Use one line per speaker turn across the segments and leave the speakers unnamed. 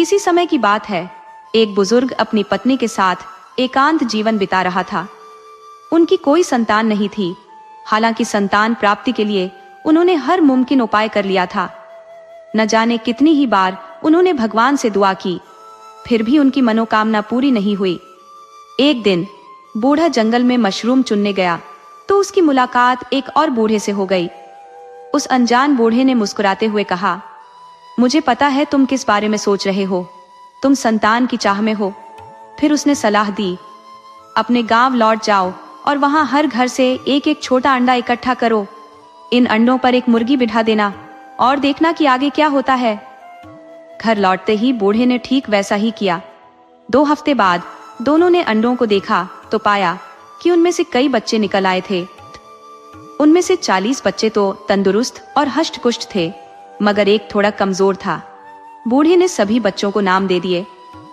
किसी समय की बात है, एक बुजुर्ग अपनी पत्नी के साथ एकांत जीवन बिता रहा था। उनकी कोई संतान नहीं थी। हालांकि संतान प्राप्ति के लिए उन्होंने हर मुमकिन उपाय कर लिया था। न जाने कितनी ही बार उन्होंने भगवान से दुआ की, फिर भी उनकी मनोकामना पूरी नहीं हुई। एक दिन बूढ़ा जंगल में मशरूम चुनने गया तो उसकी मुलाकात एक और बूढ़े से हो गई। उस अनजान बूढ़े ने मुस्कुराते हुए कहा, मुझे पता है तुम किस बारे में सोच रहे हो, तुम संतान की चाह में हो। फिर उसने सलाह दी, अपने गांव लौट जाओ और वहां हर घर से एक एक छोटा अंडा इकट्ठा करो। इन अंडों पर एक मुर्गी बिठा देना और देखना कि आगे क्या होता है। घर लौटते ही बूढ़े ने ठीक वैसा ही किया। 2 हफ्ते बाद दोनों ने अंडों को देखा तो पाया कि उनमें से कई बच्चे निकल आए थे। उनमें से 40 बच्चे तो तंदुरुस्त और हष्ट-पुष्ट थे, मगर एक थोड़ा कमजोर था। बूढ़े ने सभी बच्चों को नाम दे दिए,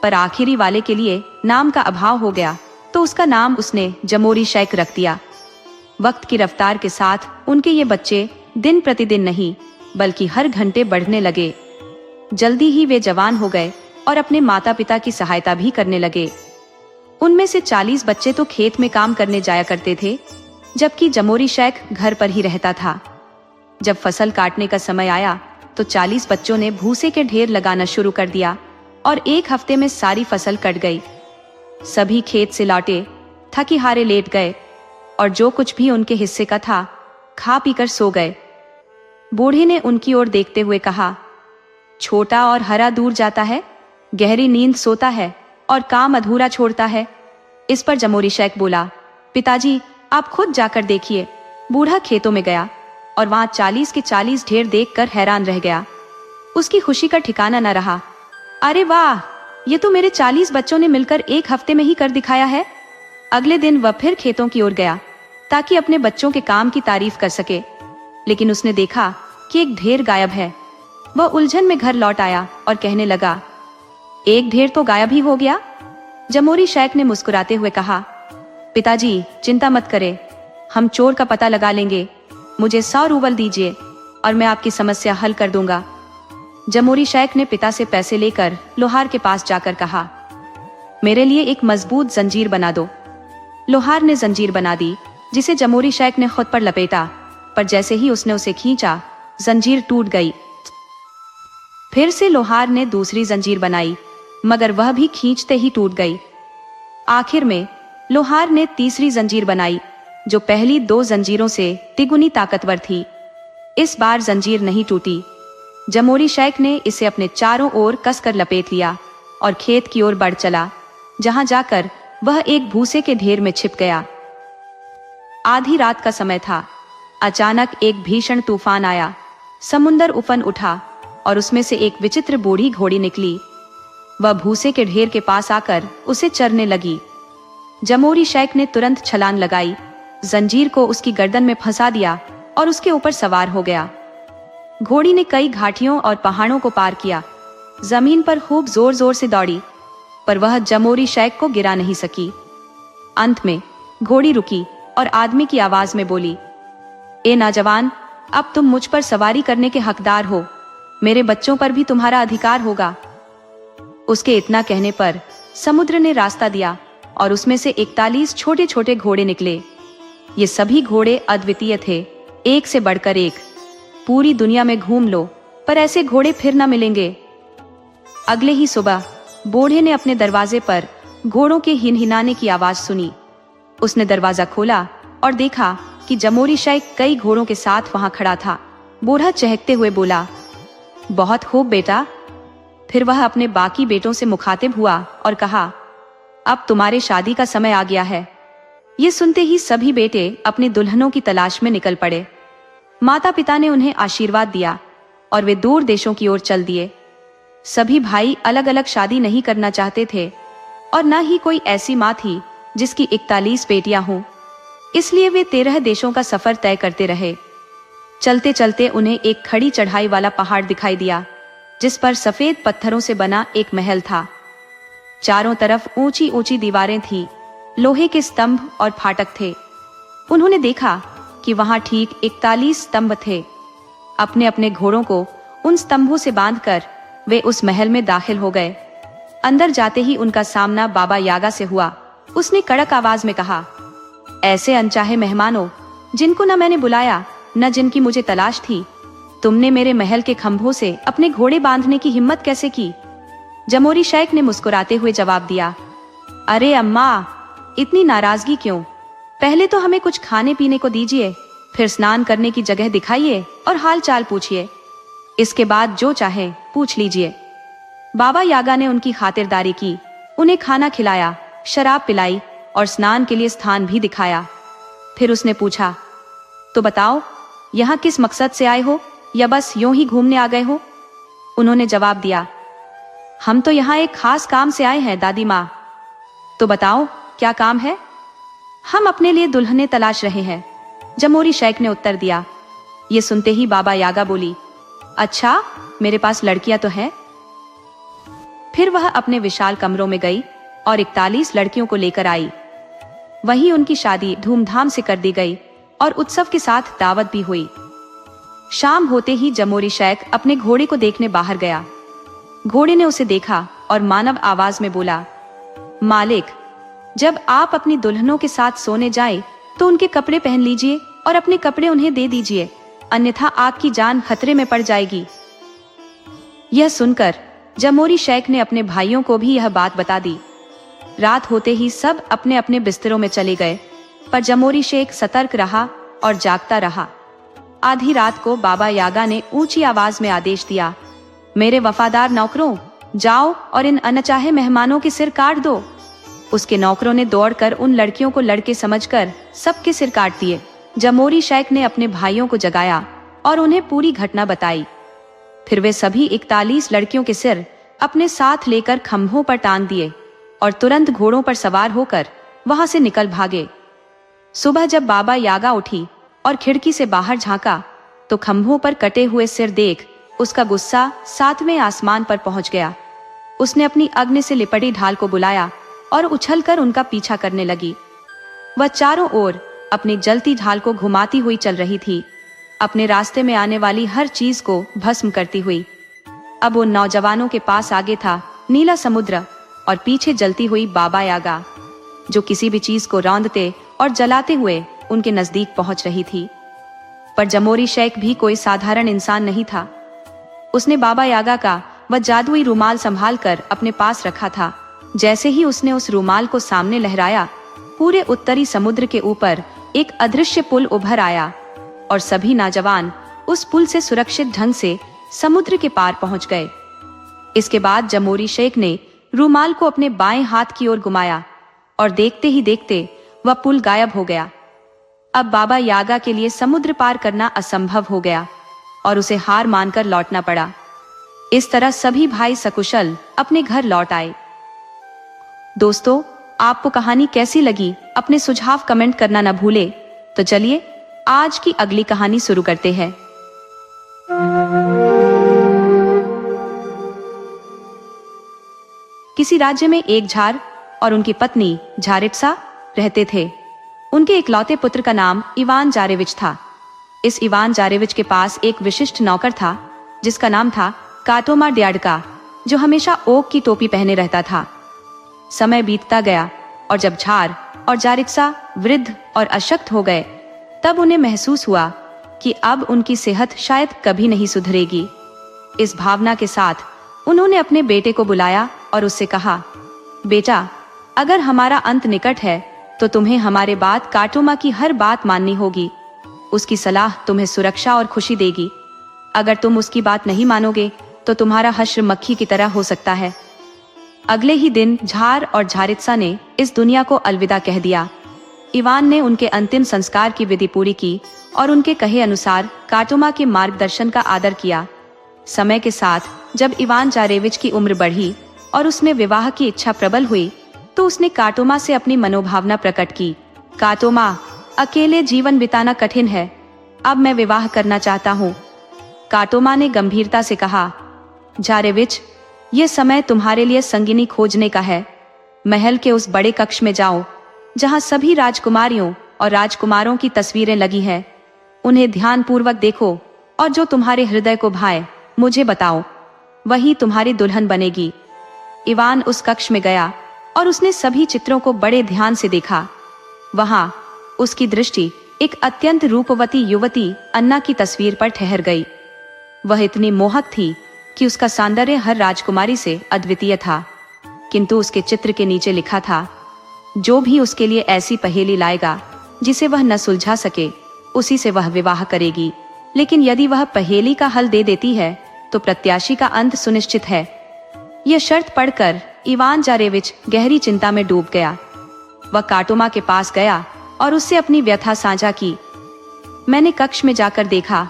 पर आखिरी वाले के लिए नाम का अभाव हो गया तो उसका नाम उसने जमोरी शैक रख दिया। वक्त की रफ्तार के साथ उनके ये बच्चे दिन प्रतिदिन नहीं बल्कि हर घंटे बढ़ने लगे। जल्दी ही वे जवान हो गए और अपने माता पिता की सहायता भी करने लगे। उनमें से 40 बच्चे तो खेत में काम करने जाया करते थे, जबकि जमोरी शैक घर पर ही रहता था। जब फसल काटने का समय आया तो 40 बच्चों ने भूसे के ढेर लगाना शुरू कर दिया और 1 हफ्ते में सारी फसल कट गई। सभी खेत से लौटे, थकी हारे लेट गए और जो कुछ भी उनके हिस्से का था खा पीकर सो गए। बूढ़े ने उनकी ओर देखते हुए कहा, छोटा और हरा दूर जाता है, गहरी नींद सोता है और काम अधूरा छोड़ता है। इस पर जमोरी शैक बोला, पिताजी आप खुद जाकर देखिए। बूढ़ा खेतों में गया और वहां 40 के 40 ढेर देखकर हैरान रह गया। उसकी खुशी का ठिकाना न रहा। अरे वाह, ये तो मेरे 40 बच्चों ने मिलकर 1 हफ्ते में ही कर दिखाया है। अगले दिन वह फिर खेतों की ओर गया ताकि अपने बच्चों के काम की तारीफ कर सके, लेकिन उसने देखा कि एक ढेर गायब है। वह उलझन में घर लौट आया और कहने लगा, एक ढेर तो गायब ही हो गया। जमोरी शैक ने मुस्कुराते हुए कहा, पिताजी चिंता मत करें, हम चोर का पता लगा लेंगे। मुझे 100 रूबल दीजिए और मैं आपकी समस्या हल कर दूंगा। जमोरी शैक ने पिता से पैसे लेकर लोहार के पास जाकर कहा, मेरे लिए एक मजबूत जंजीर बना दो। लोहार ने जंजीर बना दी, जिसे जमोरी शैक ने खुद पर लपेटा, पर जैसे ही उसने उसे खींचा जंजीर टूट गई। फिर से लोहार ने दूसरी जंजीर बनाई, मगर वह भी खींचते ही टूट गई। आखिर में लोहार ने तीसरी जंजीर बनाई, जो पहली 2 जंजीरों से तिगुनी ताकतवर थी। इस बार जंजीर नहीं टूटी। जमोरी शैक ने इसे अपने चारों ओर कसकर लपेट लिया और खेत की ओर बढ़ चला, जहां जाकर वह एक भूसे के ढेर में छिप गया। आधी रात का समय था। अचानक एक भीषण तूफान आया। समुंदर उफन उठा और उसमें से एक विचित्र बूढ़ी घोड़ी निकली। वह भूसे के ढेर के पास आकर उसे चरने लगी। जमोरी शैक ने तुरंत छलांग लगाई, जंजीर को उसकी गर्दन में फंसा दिया और उसके ऊपर सवार हो गया। घोड़ी ने कई घाटियों और पहाड़ों को पार किया, जमीन पर खूब जोर जोर से दौड़ी, पर वह जमोरी शैक को गिरा नहीं सकी। अंत में घोड़ी रुकी और आदमी की आवाज में बोली, ए नौजवान, अब तुम मुझ पर सवारी करने के हकदार हो। मेरे बच्चों पर भी तुम्हारा अधिकार होगा। उसके इतना कहने पर समुद्र ने रास्ता दिया और उसमें से 41 छोटे छोटे घोड़े निकले। ये सभी घोड़े अद्वितीय थे, एक से बढ़कर एक। पूरी दुनिया में घूम लो, पर ऐसे घोड़े फिर न मिलेंगे। अगले ही सुबह बूढ़े ने अपने दरवाजे पर घोड़ों के हिनहिनाने की आवाज सुनी। उसने दरवाजा खोला और देखा कि जमोरी शैक कई घोड़ों के साथ वहां खड़ा था। बूढ़ा चहकते हुए बोला, बहुत खूब बेटा। फिर वह अपने बाकी बेटों से मुखातिब हुआ और कहा, अब तुम्हारे शादी का समय आ गया है। ये सुनते ही सभी बेटे अपनी दुल्हनों की तलाश में निकल पड़े। माता पिता ने उन्हें आशीर्वाद दिया और वे दूर देशों की ओर चल दिए। सभी भाई अलग अलग शादी नहीं करना चाहते थे और न ही कोई ऐसी माँ थी जिसकी 41 बेटियां हों। इसलिए वे 13 देशों का सफर तय करते रहे। चलते चलते उन्हें एक खड़ी चढ़ाई वाला पहाड़ दिखाई दिया, जिस पर सफेद पत्थरों से बना एक महल था। चारों तरफ ऊंची ऊंची दीवारें थीं, लोहे के स्तंभ और फाटक थे। उन्होंने देखा कि वहां ठीक 41 स्तंभ थे। अपने अपने घोड़ों को उन स्तंभों से बांधकर वे उस महल में दाखिल हो गए। अंदर जाते ही उनका सामना बाबा यागा से हुआ। उसने कड़क आवाज में कहा, ऐसे अनचाहे मेहमानों, जिनको न मैंने बुलाया न जिनकी मुझे तलाश थी, तुमने मेरे महल के खंभों से अपने घोड़े बांधने की हिम्मत कैसे की? जमोरी शेख ने मुस्कुराते हुए जवाब दिया, अरे अम्मा, इतनी नाराजगी क्यों? पहले तो हमें कुछ खाने पीने को दीजिए, फिर स्नान करने की जगह दिखाइए और हाल चाल पूछिए। इसके बाद जो चाहे पूछ लीजिए। बाबा यागा ने उनकी खातिरदारी की, उन्हें खाना खिलाया, शराब पिलाई और स्नान के लिए स्थान भी दिखाया। फिर उसने पूछा, तो बताओ, यहाँ किस मकसद से आए हो या बस यूं ही घूमने आ गए हो? उन्होंने जवाब दिया, हम तो यहाँ एक खास काम से आए हैं दादी माँ। तो बताओ, क्या काम है? हम अपने लिए दुल्हने तलाश रहे हैं, जमोरी शेख ने उत्तर दिया। ये सुनते ही बाबा यागा बोली, अच्छा, मेरे पास लड़कियां तो हैं। फिर वह अपने विशाल कमरों में गई और 41 लड़कियों को लेकर आई। वहीं उनकी शादी धूमधाम से कर दी गई और उत्सव के साथ दावत भी हुई। शाम होते ही जमोरी शेख अपने घोड़े को देखने बाहर गया। घोड़े ने उसे देखा और मानव आवाज में बोला, मालिक, जब आप अपनी दुल्हनों के साथ सोने जाएं, तो उनके कपड़े पहन लीजिए और अपने कपड़े उन्हें दे दीजिए, अन्यथा आपकी जान खतरे में पड़ जाएगी। यह सुनकर जमोरी शेख ने अपने भाइयों को भी यह बात बता दी। रात होते ही सब अपने अपने बिस्तरों में चले गए, पर जमोरी शेख सतर्क रहा और जागता रहा। आधी रात को बाबा यागा ने ऊंची आवाज में आदेश दिया, मेरे वफादार नौकरों, जाओ और इन अनचाहे मेहमानों के सिर काट दो। उसके नौकरों ने दौड़कर उन लड़कियों को लड़के समझकर सबके सिर काट दिए। जमोरी शेख ने अपने भाइयों को जगाया और उन्हें पूरी घटना बताई। फिर वे सभी 41 लड़कियों के सिर अपने साथ लेकर खंभों पर टांग दिए और तुरंत घोड़ों पर सवार होकर वहां से निकल भागे। सुबह जब बाबा यागा उठी और खिड़की से बाहर झांका, तो खंभों पर कटे हुए सिर देख उसका गुस्सा 7वें आसमान पर पहुंच गया। उसने अपनी अग्नि से लिपटी ढाल को बुलाया और उछलकर उनका पीछा करने लगी। वह चारों ओर अपनी जलती ढाल को घुमाती हुई चल रही थी, अपने रास्ते में आने वाली हर चीज को भस्म करती हुई। अब उन नौजवानों के पास आगे था नीला समुद्र और पीछे जलती हुई बाबा यागा, जो किसी भी चीज को रौंदते और जलाते हुए उनके नजदीक पहुंच रही थी। पर जमोरी शेख भी कोई साधारण इंसान नहीं था। उसने बाबा यागा का वह जादुई रुमाल संभाल कर अपने पास रखा था। जैसे ही उसने उस रुमाल को सामने लहराया, पूरे उत्तरी समुद्र के ऊपर एक अदृश्य पुल उभर आया और सभी नौजवान उस पुल से सुरक्षित ढंग से समुद्र के पार पहुंच गए। इसके बाद जमोरी शेख ने रुमाल को अपने बाएं हाथ की ओर घुमाया और देखते ही देखते वह पुल गायब हो गया। अब बाबा यागा के लिए समुद्र पार करना असंभव हो गया और उसे हार मानकर लौटना पड़ा। इस तरह सभी भाई सकुशल अपने घर लौट आए। दोस्तों, आपको कहानी कैसी लगी? अपने सुझाव कमेंट करना न भूले। तो चलिए आज की अगली कहानी शुरू करते हैं। किसी राज्य में एक झार और उनकी पत्नी झारित्सा रहते थे। उनके इकलौते पुत्र का नाम इवान जारेविच था। इस इवान जारेविच के पास एक विशिष्ट नौकर था, जिसका नाम था काटोमा ड्याडका, जो हमेशा ओक की टोपी पहने रहता था। समय बीतता गया और जब झार और जारित्सा वृद्ध और अशक्त हो गए, तब उन्हें महसूस हुआ कि अब उनकी सेहत शायद कभी नहीं सुधरेगी। इस भावना के साथ उन्होंने अपने बेटे को बुलाया और उससे कहा, बेटा, अगर हमारा अंत निकट है तो तुम्हें हमारे बाद काटोमा की हर बात माननी होगी। उसकी सलाह तुम्हें सुरक्षा और खुशी देगी। अगर तुम उसकी बात नहीं मानोगे तो तुम्हारा हश्र मक्खी की तरह हो सकता है। अगले ही दिन झार और झारित्सा ने इस दुनिया को अलविदा कह दिया। इवान ने उनके अंतिम संस्कार की विधि पूरी की और उनके कहे अनुसार काटोमा के मार्गदर्शन का आदर किया। समय के साथ जब इवान जारेविच की उम्र बढ़ी और उसमें विवाह की इच्छा प्रबल हुई, तो उसने काटोमा से अपनी मनोभावना प्रकट की। काटोमा, अकेले जीवन बिताना कठिन है, अब मैं विवाह करना चाहता हूँ। काटोमा ने गंभीरता से कहा, जारेविच, ये समय तुम्हारे लिए संगिनी खोजने का है। महल के उस बड़े कक्ष में जाओ जहाँ सभी राजकुमारियों और राजकुमारों की तस्वीरें लगी हैं। उन्हें ध्यान पूर्वक देखो और जो तुम्हारे हृदय को भाए मुझे बताओ, वही तुम्हारी दुल्हन बनेगी। इवान उस कक्ष में गया और उसने सभी चित्रों को बड़े ध्यान से देखा। वहां उसकी दृष्टि एक अत्यंत रूपवती युवती अन्ना की तस्वीर पर ठहर गई। वह इतनी मोहक थी कि उसका सौंदर्य हर राजकुमारी से अद्वितीय था, किंतु उसके चित्र के नीचे लिखा था, जो भी उसके लिए ऐसी पहेली लाएगा जिसे वह न सुलझा सके, उसी से वह विवाह करेगी। लेकिन यदि वह पहेली का हल दे देती है तो प्रत्याशी का अंत सुनिश्चित है। यह शर्त पढ़कर इवान जारेविच गहरी चिंता में डूब गया। वह काटोमा के पास गया और उससे अपनी व्यथा साझा की। मैंने कक्ष में जाकर देखा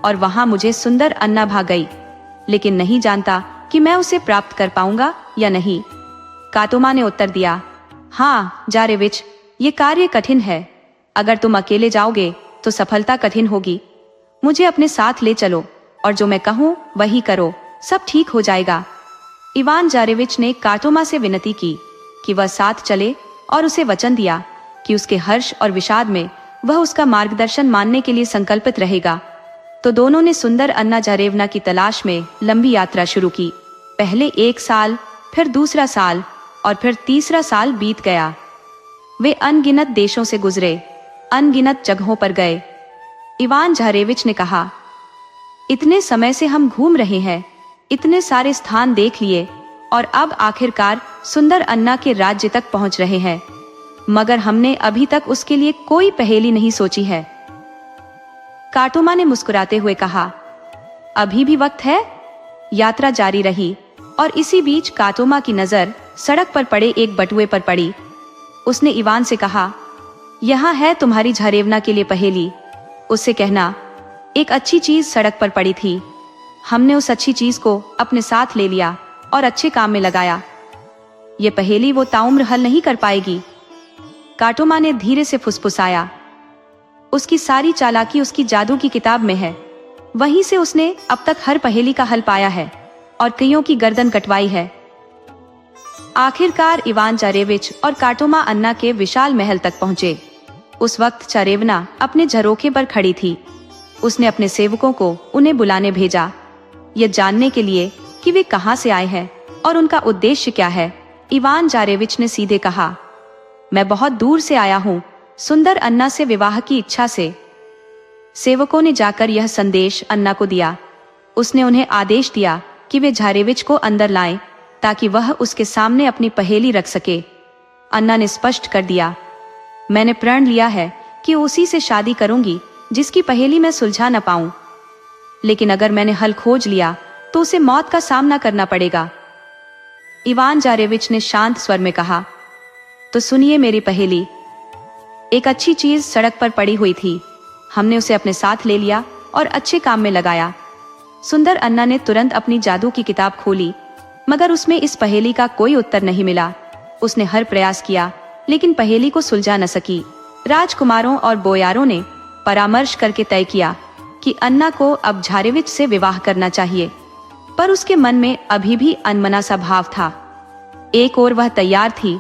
और वहां मुझे सुंदर अन्ना भा गई, लेकिन नहीं जानता कि मैं उसे प्राप्त कर पाऊंगा या नहीं। काटोमा ने उत्तर दिया, हाँ जारेविच, ये कार्य कठिन है। अगर तुम अकेले जाओगे तो सफलता कठिन होगी। मुझे अपने साथ ले चलो और जो मैं कहूँ वही करो, सब ठीक हो जाएगा। इवान जारेविच ने काटोमा से विनती की कि वह साथ चले और उसे वचन दिया कि उसके हर्ष और विषाद में वह उसका मार्गदर्शन मानने के लिए संकल्पित रहेगा। तो दोनों ने सुंदर अन्ना जारेवना की तलाश में लंबी यात्रा शुरू की। पहले 1 साल, फिर दूसरा साल और फिर तीसरा साल बीत गया। वे अनगिनत देशों से गुजरे, अनगिनत जगहों पर गए। इवान जारेविच ने कहा, इतने समय से हम घूम रहे हैं, इतने सारे स्थान देख लिए और अब आखिरकार सुंदर अन्ना के राज्य तक पहुंच रहे हैं, मगर हमने अभी तक उसके लिए कोई पहेली नहीं सोची है। काटोमा ने मुस्कुराते हुए कहा, अभी भी वक्त है। यात्रा जारी रही और इसी बीच काटोमा की नजर सड़क पर पड़े एक बटुए पर पड़ी। उसने इवान से कहा, यहाँ है तुम्हारी जारेवना के लिए पहेली। उससे कहना, एक अच्छी चीज सड़क पर पड़ी थी, हमने उस अच्छी चीज को अपने साथ ले लिया और अच्छे काम में लगाया। ये पहेली वो ताउम्र हल नहीं कर पाएगी। काटोमा ने धीरे से फुसफुसाया, उसकी सारी चालाकी उसकी जादू की किताब में है। वहीं से उसने अब तक हर पहेली का हल पाया है और कईयों की गर्दन कटवाई है। आखिरकार इवान जारेविच और काटोमा अन्ना के विशाल महल तक पहुंचे। उस वक्त चारेवना अपने झरोखे पर खड़ी थी। उसने अपने सेवकों को उन्हें बुलाने भेजा, यह जानने के लिए कि वे कहां से आए हैं और उनका उद्देश्य क्या है। इवान जारेविच ने सीधे कहा, मैं बहुत दूर से आया हूं, सुंदर अन्ना से विवाह की इच्छा से। सेवकों ने जाकर यह संदेश अन्ना को दिया। उसने उन्हें आदेश दिया कि वे जारेविच को अंदर लाएं ताकि वह उसके सामने अपनी पहेली रख सके। अन्ना ने स्पष्ट कर दिया, मैंने प्रण लिया है कि उसी से शादी करूंगी जिसकी पहेली मैं सुलझा न पाऊं, लेकिन अगर मैंने हल खोज लिया तो उसे मौत का सामना करना पड़ेगा। इवान जारेविच ने शांत स्वर में कहा, तो सुनिए मेरी पहेली। एक अच्छी चीज सड़क पर पड़ी हुई थी, हमने उसे अपने साथ ले लिया और अच्छे काम में लगाया। सुंदर अन्ना ने तुरंत अपनी जादू की किताब खोली, मगर उसमें इस पहेली का कोई उत्तर नहीं मिला। उसने हर प्रयास किया लेकिन पहेली को सुलझा न सकी। राजकुमारों और बोयारों ने परामर्श करके तय किया कि अन्ना को अब जारेविच से विवाह करना चाहिए, पर उसके मन में अभी भी अनमना सा भाव था। एक ओर वह तैयार थी,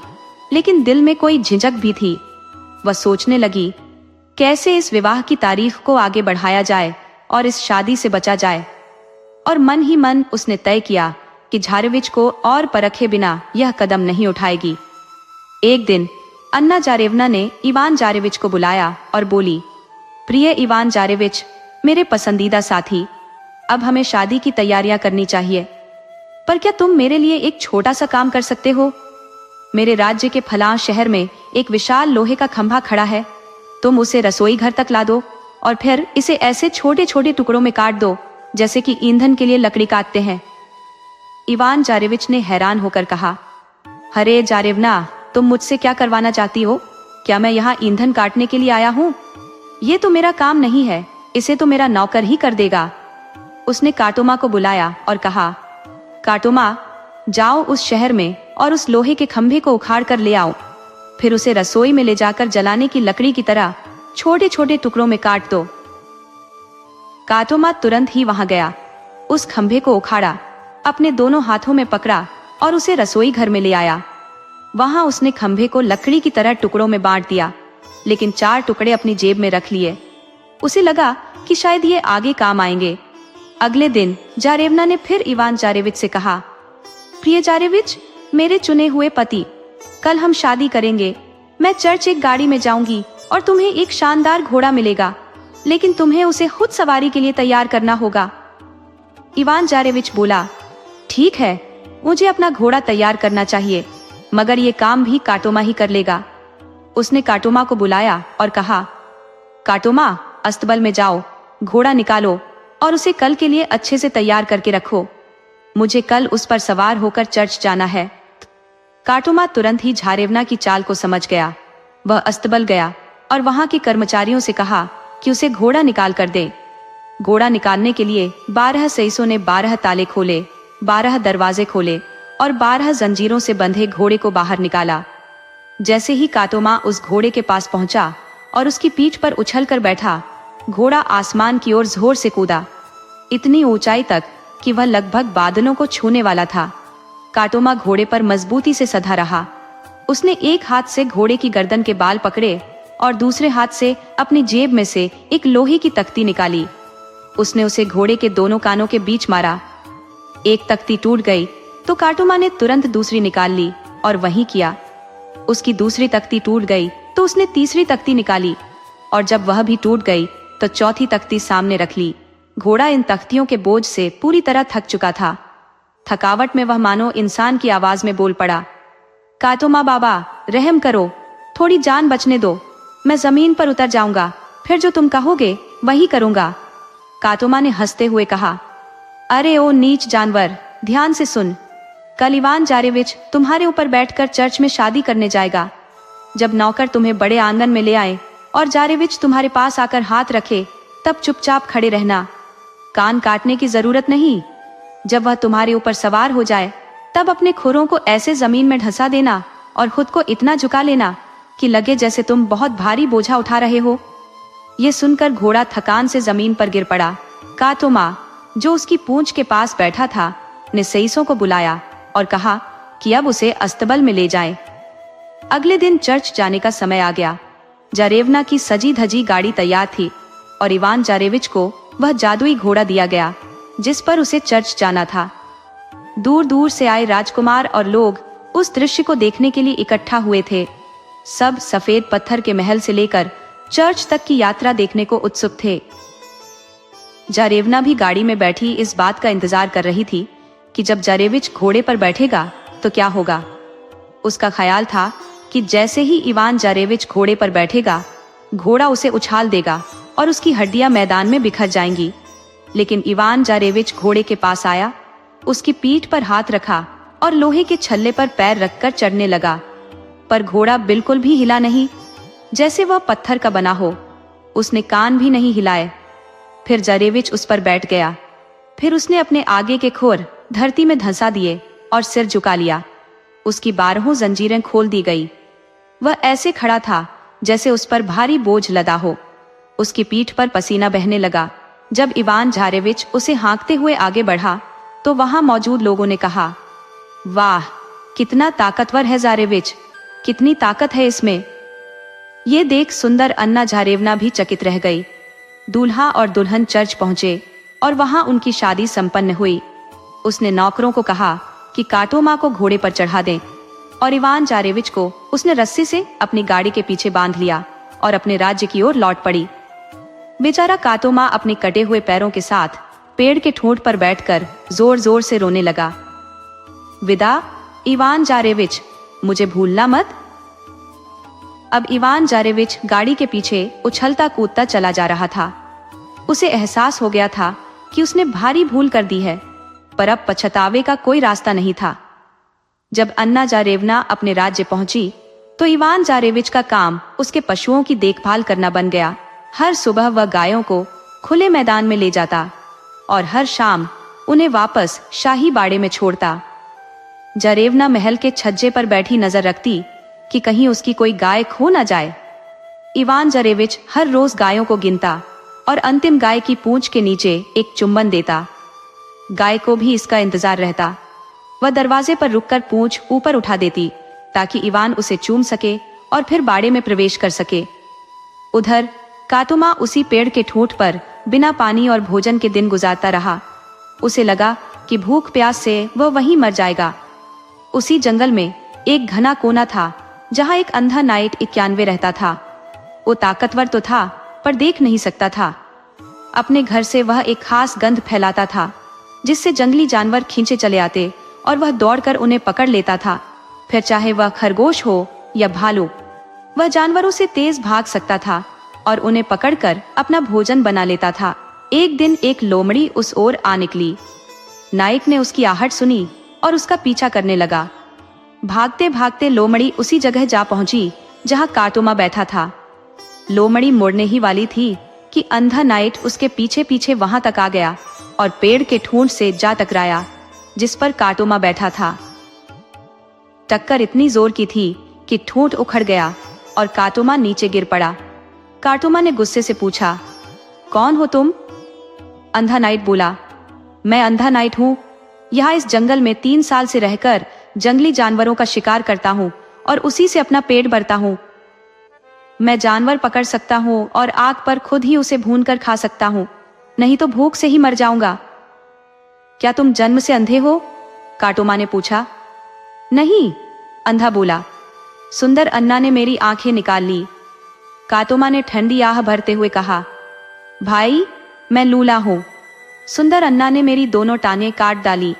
लेकिन दिल में कोई झिझक भी थी। वह सोचने लगी, कैसे इस विवाह की तारीख को आगे बढ़ाया जाए और इस शादी से बचा जाए। और मन ही मन उसने तय किया कि जारेविच को और परखे बिना यह कदम नहीं उठाएगी। एक दिन अन्ना जारेवना ने इवान जारेविच को बुलाया और बोली, प्रिय इवान जारेविच, मेरे पसंदीदा साथी, अब हमें शादी की तैयारियां करनी चाहिए, पर क्या तुम मेरे लिए एक छोटा सा काम कर सकते हो? मेरे राज्य के फलां शहर में एक विशाल लोहे का खंभा खड़ा है, तुम उसे रसोई घर तक ला दो और फिर इसे ऐसे छोटे छोटे टुकड़ों में काट दो जैसे कि ईंधन के लिए लकड़ी काटते हैं। इवान जारेविच ने हैरान होकर कहा, अरे जारेवना, तुम मुझसे क्या करवाना चाहती हो? क्या मैं यहाँ ईंधन काटने के लिए आया हूँ? ये तो मेरा काम नहीं है, इसे तो मेरा नौकर ही कर देगा। उसने काटोमा को बुलाया और कहा, काटोमा, जाओ उस शहर में और उस लोहे के खंभे को उखाड़ कर ले आओ, फिर उसे रसोई में ले जाकर जलाने की लकड़ी की तरह छोटे छोटे टुकड़ों में काट दो। काटोमा तुरंत ही वहां गया, उस खंभे को उखाड़ा, अपने दोनों हाथों में पकड़ा और उसे रसोई घर में ले आया। वहां उसने खंभे को लकड़ी की तरह टुकड़ों में बांट दिया, लेकिन 4 टुकड़े अपनी जेब में रख लिए। उसे लगा कि शायद ये आगे काम आएंगे। अगले दिन जारेवना ने फिर इवान जारेविच से कहा, प्रिय जारेविच, मेरे चुने हुए पति, कल हम शादी करेंगे। मैं चर्च एक गाड़ी में जाऊंगी और तुम्हें एक शानदार घोड़ा मिलेगा, लेकिन तुम्हें उसे खुद सवारी के लिए तैयार करना होगा। इवान जारेविच बोला, ठीक है, मुझे अपना घोड़ा तैयार करना चाहिए, मगर ये काम भी काटोमा ही कर लेगा। उसने काटोमा को बुलाया और कहा, काटोमा, अस्तबल में जाओ, घोड़ा निकालो और उसे कल के लिए अच्छे से तैयार करके रखो। मुझे कल उस पर सवार होकर चर्च जाना है। काटोमा तुरंत ही झारेवना की चाल को समझ गया। वह अस्तबल गया और वहां के कर्मचारियों से कहा कि उसे घोड़ा निकाल कर दे। घोड़ा निकालने के लिए 12 सईसों ने 12 ताले खोले, 12 दरवाजे खोले और 12 जंजीरों से बंधे घोड़े को बाहर निकाला। जैसे ही काटोमा उस घोड़े के पास पहुंचा और उसकी पीठ पर उछलकर बैठा, घोड़ा आसमान की ओर जोर से कूदा, इतनी ऊंचाई तक कि वह लगभग बादलों को छूने वाला था। काटोमा घोड़े पर मजबूती से सधा रहा। उसने एक हाथ से घोड़े की गर्दन के बाल पकड़े और दूसरे हाथ से अपनी जेब में से एक लोहे की तख्ती निकाली। उसने उसे घोड़े के दोनों कानों के बीच मारा। एक तख्ती टूट गई तो काटोमा ने तुरंत दूसरी निकाल ली और वही किया। उसकी दूसरी तख्ती टूट गई तो उसने तीसरी तख्ती निकाली और जब वह भी टूट गई तो चौथी तख्ती सामने रख ली। घोड़ा इन तख्तियों के बोझ से पूरी तरह थक चुका था। थकावट में वह मानो इंसान की आवाज में बोल पड़ा, काटोमा बाबा, रहम करो, थोड़ी जान बचने दो, मैं जमीन पर उतर जाऊंगा, फिर जो तुम कहोगे वही करूंगा। काटोमा ने हंसते हुए कहा, अरे ओ नीच जानवर, ध्यान से सुन, कल इवान जारेविच तुम्हारे ऊपर बैठकर चर्च में शादी करने जाएगा। जब नौकर तुम्हें बड़े आंगन में ले आए और जारेविच तुम्हारे पास आकर हाथ रखे, तब चुपचाप खड़े रहना, कान काटने की जरूरत नहीं। जब वह तुम्हारे ऊपर सवार हो जाए तब अपने खुरों को ऐसे जमीन में ढसा देना और खुद को इतना झुका लेना कि लगे जैसे तुम बहुत भारी बोझा उठा रहे हो। ये सुनकर घोड़ा थकान से जमीन पर गिर पड़ा। काटोमा, जो उसकी पूंछ के पास बैठा था, ने सईसों को बुलाया और कहा कि अब उसे अस्तबल में ले जाएं। अगले दिन चर्च जाने का समय आ गया। जारेवना की सजी धजी गाड़ी तैयार थी और इवान जारेविच को वह जादुई घोड़ा दिया गया जिस पर उसे चर्च जाना था। दूर दूर से आए राजकुमार और लोग उस दृश्य को देखने के लिए इकट्ठा हुए थे। सब सफेद पत्थर के महल से लेकर चर्च तक की यात्रा देखने को उत्सुक थे। जारेवना भी गाड़ी में बैठी इस बात का इंतजार कर रही थी कि जब जारेविच घोड़े पर बैठेगा तो क्या होगा। उसका ख्याल था कि जैसे ही इवान जारेविच घोड़े पर बैठेगा, घोड़ा उसे उछाल देगा और उसकी हड्डियां मैदान में बिखर जाएंगी। लेकिन इवान जारेविच घोड़े के पास आया, उसकी पीठ पर हाथ रखा और लोहे के छल्ले पर पैर रखकर चढ़ने लगा, पर घोड़ा बिल्कुल भी हिला नहीं, जैसे वह पत्थर का बना हो। उसने कान भी नहीं हिलाए। फिर जारेविच उस पर बैठ गया। फिर उसने अपने आगे के खुर धरती में धंसा दिए और सिर झुका लिया। उसकी 12 जंजीरें खोल दी गई। वह ऐसे खड़ा था जैसे उस पर भारी बोझ लदा हो। उसकी पीठ पर पसीना बहने लगा। जब इवान जारेविच उसे हाँकते हुए आगे बढ़ा तो वहां मौजूद लोगों ने कहा, वाह, कितना ताकतवर है जारेविच, कितनी ताकत है इसमें। ये देख सुंदर अन्ना जारेवना भी चकित रह गई। दूल्हा और दुल्हन चर्च पहुंचे और वहां उनकी शादी संपन्न हुई। उसने नौकरों को कहा कि काटोमा को घोड़े पर चढ़ा दें और इवान जारेविच को उसने रस्सी से अपनी गाड़ी के पीछे बांध लिया और अपने राज्य की ओर लौट पड़ी। बेचारा काटोमा अपने कटे हुए पैरों के साथ पेड़ के ठूंठ पर बैठकर जोर जोर से रोने लगा। विदा इवान जारेविच, मुझे भूलना मत। अब इवान जारेविच गाड़ी के पीछे उछलता कूदता चला जा रहा था। उसे एहसास हो गया था कि उसने भारी भूल कर दी है, पर अब पछतावे का कोई रास्ता नहीं था। जब अन्ना जारेवना अपने राज्य पहुंची तो इवान जारेविच का काम उसके पशुओं की देखभाल करना बन गया। हर सुबह वह गायों को खुले मैदान में ले जाता और हर शाम उन्हें वापस शाही बाड़े में छोड़ता। जारेवना महल के छज्जे पर बैठी नजर रखती कि कहीं उसकी कोई गाय खो न जाए। इवान जारेविच हर रोज गायों को गिनता और अंतिम गाय की पूंछ के नीचे एक चुंबन देता। गाय को भी इसका इंतजार रहता। वह दरवाजे पर रुककर पूंछ ऊपर उठा देती ताकि इवान उसे चूम सके और फिर बाड़े में प्रवेश कर सके। उधर काटोमा उसी पेड़ के ठूंठ पर बिना पानी और भोजन के दिन गुजारता रहा। उसे लगा कि भूख प्यास से वह वहीं मर जाएगा। उसी जंगल में एक घना कोना था जहाँ एक अंधा नाइट 91 रहता था। वो ताकतवर तो था पर देख नहीं सकता था। अपने घर से वह एक खास गंध फैलाता था जिससे जंगली जानवर खींचे चले आते और वह दौड़कर उन्हें पकड़ लेता था। फिर चाहे वह खरगोश हो या भालू, वह जानवरों से तेज भाग सकता था और उन्हें पकड़कर अपना भोजन बना लेता था। एक दिन एक लोमड़ी उस ओर आ निकली। नाइट ने उसकी आहट सुनी और उसका पीछा करने लगा। भागते भागते लोमड़ी उसी जगह जा पहुंची जहां काटोमा बैठा था। लोमड़ी मुड़ने ही वाली थी कि अंधा नाइट उसके पीछे पीछे वहां तक आ गया और पेड़ के ठूंठ से जा टकराया जिस पर काटोमा बैठा था। टक्कर इतनी जोर की थी कि ठूंठ उखड़ गया और काटोमा नीचे गिर पड़ा। काटोमा ने गुस्से से पूछा, कौन हो तुम? अंधा नाइट बोला, मैं अंधा नाइट हूँ। यहाँ इस जंगल में 3 साल से रहकर जंगली जानवरों का शिकार करता हूँ और उसी से अपना पेट भरता हूँ। मैं जानवर पकड़ सकता हूँ और आग पर खुद ही उसे भूनकर खा सकता हूँ, नहीं तो भूख से ही मर जाऊंगा। क्या तुम जन्म से अंधे हो? काटोमा ने पूछा। नहीं, अंधा बोला। सुंदर अन्ना ने मेरी आंखें निकाल ली। काटोमा ने ठंडी आह भरते हुए कहा, भाई मैं लूला हूं। सुंदर अन्ना ने मेरी दोनों टांगें काट डाली।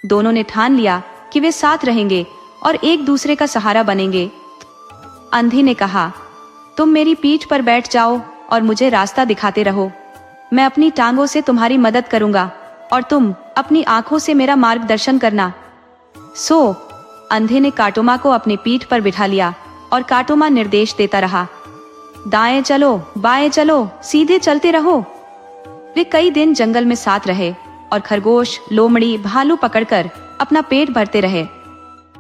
दोनों ने ठान लिया कि वे साथ रहेंगे और एक दूसरे का सहारा बनेंगे। अंधी ने कहा, तुम मेरी पीठ पर बैठ जाओ और मुझे रास्ता दिखाते रहो। मैं अपनी टांगों से तुम्हारी मदद करूंगा और तुम अपनी आंखों से मेरा मार्गदर्शन करना। सो अंधे ने काटोमा को अपनी पीठ पर बिठा लिया और काटोमा निर्देश देता रहा, दाएं चलो, बाएं चलो, सीधे चलते रहो। वे कई दिन जंगल में साथ रहे और खरगोश, लोमड़ी, भालू पकड़कर अपना पेट भरते रहे।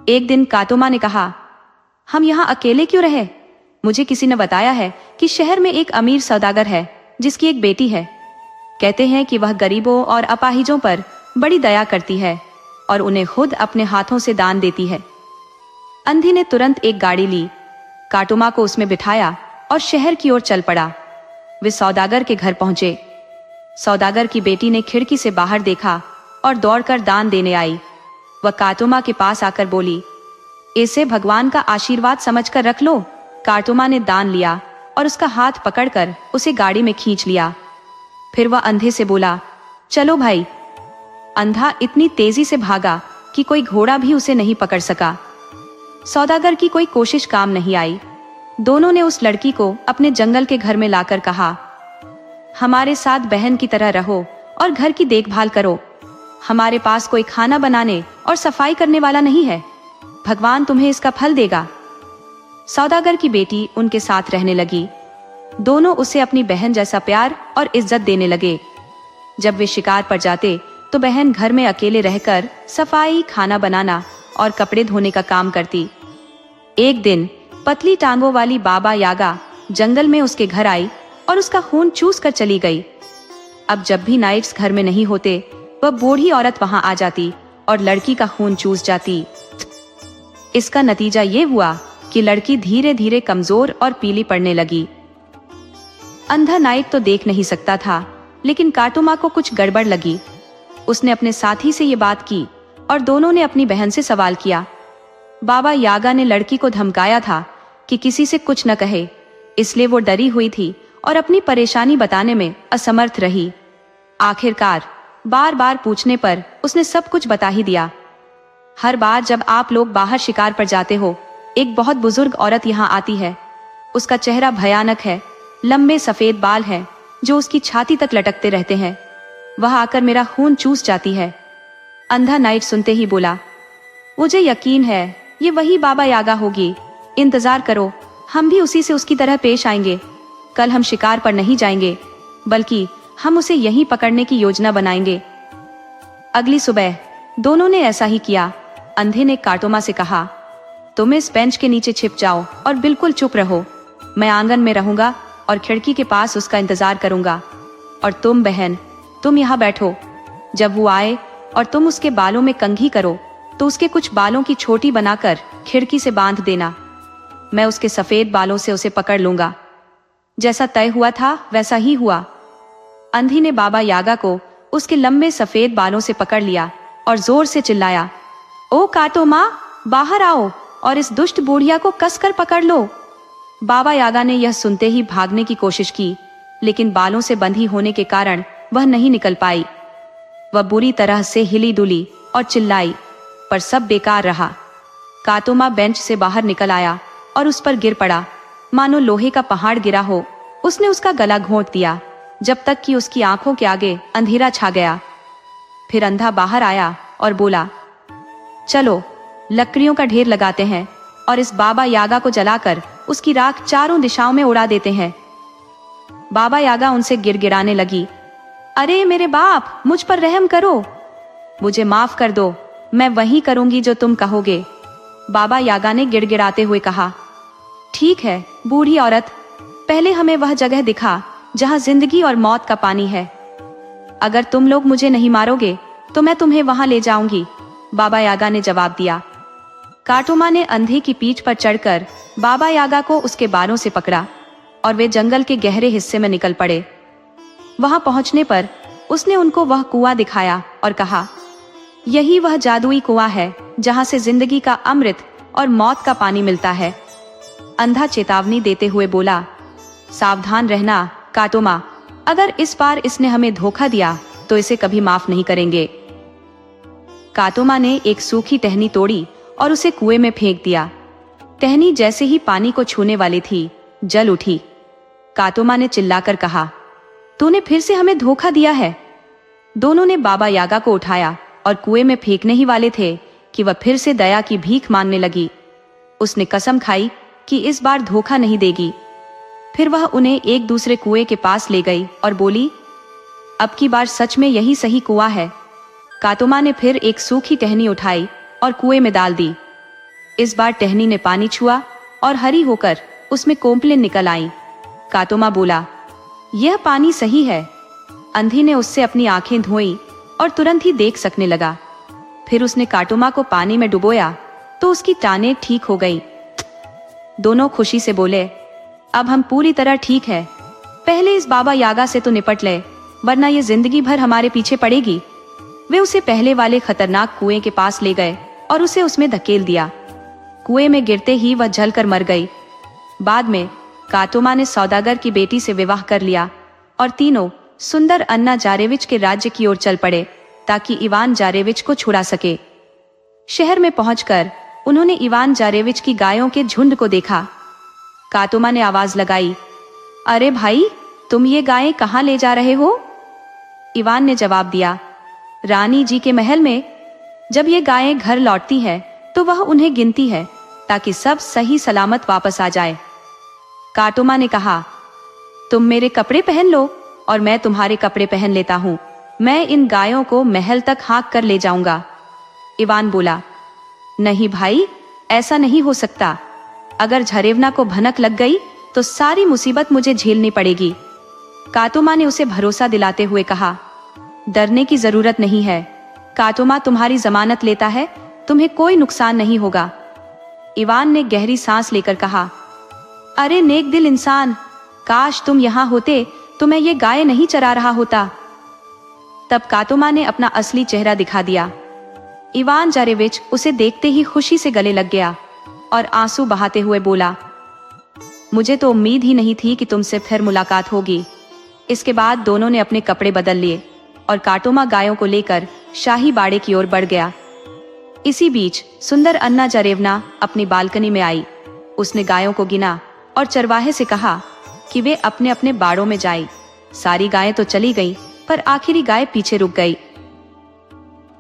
एक दिन काटोमा ने कहा, हम यहाँ अकेले क्यों रहे? मुझे किसी ने बताया है कि शहर में एक अमीर सौदागर है जिसकी एक बेटी है। कहते हैं कि वह गरीबों और अपाहिजों पर बड़ी दया करती है और उन्हें खुद अपने हाथों से दान देती है। अंधी ने तुरंत एक गाड़ी ली, काटोमा को उसमें बिठाया और शहर की ओर चल पड़ा। वे सौदागर के घर पहुंचे। सौदागर की बेटी ने खिड़की से बाहर देखा और दौड़कर दान देने आई। वह काटोमा के पास आकर बोली, इसे भगवान का आशीर्वाद समझकर रख लो। काटोमा ने दान लिया और उसका हाथ पकड़कर उसे गाड़ी में खींच लिया। फिर वह अंधे से बोला, चलो भाई। अंधा इतनी तेजी से भागा कि कोई घोड़ा भी उसे नहीं पकड़ सका। सौदागर की कोई कोशिश काम नहीं आई। दोनों ने उस लड़की को अपने जंगल के घर में लाकर कहा, हमारे साथ बहन की तरह रहो और घर की देखभाल करो। हमारे पास कोई खाना बनाने और सफाई करने वाला नहीं है। भगवान तुम्हें इसका फल देगा। सौदागर की बेटी उनके साथ रहने लगी। दोनों उसे अपनी बहन जैसा प्यार और इज्जत देने लगे। जब वे शिकार पर जाते तो बहन घर में अकेले रहकर सफाई, खाना बनाना और कपड़े धोने का काम करती। एक दिन पतली टांगों वाली बाबा यागा जंगल में उसके घर आई और उसका खून चूस कर चली गई। अब जब भी नाइट्स घर में नहीं होते, वह बूढ़ी औरत वहां आ जाती और लड़की का खून चूस जाती। इसका नतीजा ये हुआ कि लड़की धीरे धीरे कमजोर और पीली पड़ने लगी। अंधा नाइट तो देख नहीं सकता था, लेकिन काटोमा को कुछ गड़बड़ लगी। उसने अपने साथी से ये बात की और दोनों ने अपनी बहन से सवाल किया। बाबा यागा ने लड़की को धमकाया था कि किसी से कुछ न कहे, इसलिए वो डरी हुई थी और अपनी परेशानी बताने में असमर्थ रही। आखिरकार बार बार पूछने पर उसने सब कुछ बता ही दिया। हर बार जब आप लोग बाहर शिकार पर जाते हो, एक बहुत बुजुर्ग औरत यहाँ आती है। उसका चेहरा भयानक है, लंबे सफेद बाल हैं जो उसकी छाती तक लटकते रहते हैं। वह आकर मेरा खून चूस जाती है। अंधा नाइट सुनते ही बोला, मुझे यकीन है ये वही बाबा यागा होगी। इंतजार करो, हम भी उसी से उसकी तरह पेश आएंगे। कल हम शिकार पर नहीं जाएंगे, बल्कि हम उसे यहीं पकड़ने की योजना बनाएंगे। अगली सुबह दोनों ने ऐसा ही किया। अंधे ने काटोमा से कहा, तुम इस बेंच के नीचे छिप जाओ और बिल्कुल चुप रहो। मैं आंगन में रहूंगा और खिड़की के पास उसका इंतजार करूंगा। और तुम बहन, तुम यहाँ बैठो। जब वो आए और तुम उसके बालों में कंघी करो तो उसके कुछ बालों की छोटी बनाकर खिड़की से बांध देना। मैं उसके सफेद बालों से उसे पकड़ लूंगा। जैसा तय हुआ था वैसा ही हुआ। अंधी ने बाबा यागा को उसके लंबे सफेद बालों से पकड़ लिया और जोर से चिल्लाया, ओ काटो माँ, बाहर आओ और इस दुष्ट बूढ़िया को कसकर पकड़ लो। बाबा यागा ने यह सुनते ही भागने की कोशिश की, लेकिन बालों से बंधी होने के कारण वह नहीं निकल पाई। वह बुरी तरह से हिली डुली और चिल्लाई, पर सब बेकार रहा। काटोमा बेंच से बाहर निकल आया और उस पर गिर पड़ा, मानो लोहे का पहाड़ गिरा हो। उसने उसका गला घोंट दिया जब तक कि उसकी आंखों के आगे अंधेरा छा गया। फिर अंधा बाहर आया और बोला, चलो लकड़ियों का ढेर लगाते हैं और इस बाबा यागा को जलाकर उसकी राख चारों दिशाओं में उड़ा देते हैं। बाबा यागा उनसे गिड़गिड़ाने लगी, अरे मेरे बाप, मुझ पर रहम करो, मुझे माफ कर दो, मैं वही करूंगी जो तुम कहोगे। बाबा यागा ने गिड़गिड़ाते हुए कहा, ठीक है बूढ़ी औरत, पहले हमें वह जगह दिखा जहां जिंदगी और मौत का पानी है। अगर तुम लोग मुझे नहीं मारोगे तो मैं तुम्हें वहां ले जाऊंगी, बाबा यागा ने जवाब दिया। काटोमा ने अंधे की पीठ पर चढ़कर बाबा यागा को उसके बालों से पकड़ा और वे जंगल के गहरे हिस्से में निकल पड़े। वहां पहुंचने पर उसने उनको वह कुआं दिखाया और कहा, यही वह जादुई कुआं है जहां से जिंदगी का अमृत और मौत का पानी मिलता है। अंधा चेतावनी देते हुए बोला, सावधान रहना काटोमा, अगर इस बार इसने हमें धोखा दिया तो इसे कभी माफ नहीं करेंगे। काटोमा ने एक सूखी टहनी तोड़ी और उसे कुएं में फेंक दिया। टहनी जैसे ही पानी को छूने वाली थी, जल उठी। काटोमा ने चिल्लाकर कहा, तूने फिर से हमें धोखा दिया है। दोनों ने बाबा यागा को उठाया और कुएं में फेंकने ही वाले थे कि वह फिर से दया की भीख मांगने लगी। उसने कसम खाई कि इस बार धोखा नहीं देगी। फिर वह उन्हें एक दूसरे कुएं के पास ले गई और बोली, अब की बार सच में यही सही कुआं है। काटोमा ने फिर एक सूखी टहनी उठाई और कुएं में डाल दी। इस बार टहनी ने पानी छुआ और हरी होकर उसमें कोंपलें निकल आईं। काटोमा बोला, यह पानी सही है। अंधी ने उससे अपनी आंखें धोई और तुरंत ही देख सकने लगा। फिर उसने काटोमा को पानी में डुबोया तो उसकी टानें ठीक हो गई। दोनों खुशी से बोले, अब हम पूरी तरह ठीक है। पहले इस बाबा यागा से तो निपट ले, वरना ये जिंदगी भर हमारे पीछे पड़ेगी। वे उसे पहले वाले खतरनाक कुएं के पास ले गए और उसे उसमें धकेल दिया। कुएं में गिरते ही वह जलकर मर गई। बाद में काटोमा ने सौदागर की बेटी से विवाह कर लिया और तीनों सुंदर अन्ना जारेविच के राज्य की ओर चल पड़े ताकि इवान जारेविच को छुड़ा सके। शहर में पहुंचकर उन्होंने इवान जारेविच की गायों के झुंड को देखा। काटोमा ने आवाज लगाई, अरे भाई, तुम ये गायें कहाँ ले जा रहे हो? इवान ने जवाब दिया, रानी जी के महल में। जब ये गायें घर लौटती हैं तो वह उन्हें गिनती है ताकि सब सही सलामत वापस आ जाए। काटोमा ने कहा, तुम मेरे कपड़े पहन लो और मैं तुम्हारे कपड़े पहन लेता हूँ। मैं इन गायों को महल तक हाँक कर ले जाऊंगा। इवान बोला, नहीं भाई, ऐसा नहीं हो सकता। अगर झरेवना को भनक लग गई तो सारी मुसीबत मुझे झेलनी पड़ेगी। काटोमा ने उसे भरोसा दिलाते हुए कहा, डरने की जरूरत नहीं है। काटोमा तुम्हारी जमानत लेता है, तुम्हें कोई नुकसान नहीं होगा। इवान ने गहरी सांस लेकर कहा, अरे नेक दिल इंसान, काश तुम यहाँ होते तो मैं ये गाय नहीं चरा रहा होता। तब काटोमा ने अपना असली चेहरा दिखा दिया। इवान जारेविच उसे देखते ही खुशी से गले लग गया और आंसू बहाते हुए बोला, मुझे तो उम्मीद ही नहीं थी कि तुमसे फिर मुलाकात होगी। इसके बाद दोनों ने अपने कपड़े बदल लिए और काटोमा गायों को लेकर शाही बाड़े की ओर बढ़ गया। इसी बीच सुंदर अन्ना जारेवना अपनी बालकनी में आई। उसने गायों को गिना और चरवाहे से कहा कि वे अपने अपने बाड़ों में जाएं। सारी गायें तो चली गईं, पर आखिरी गाय पीछे रुक गई।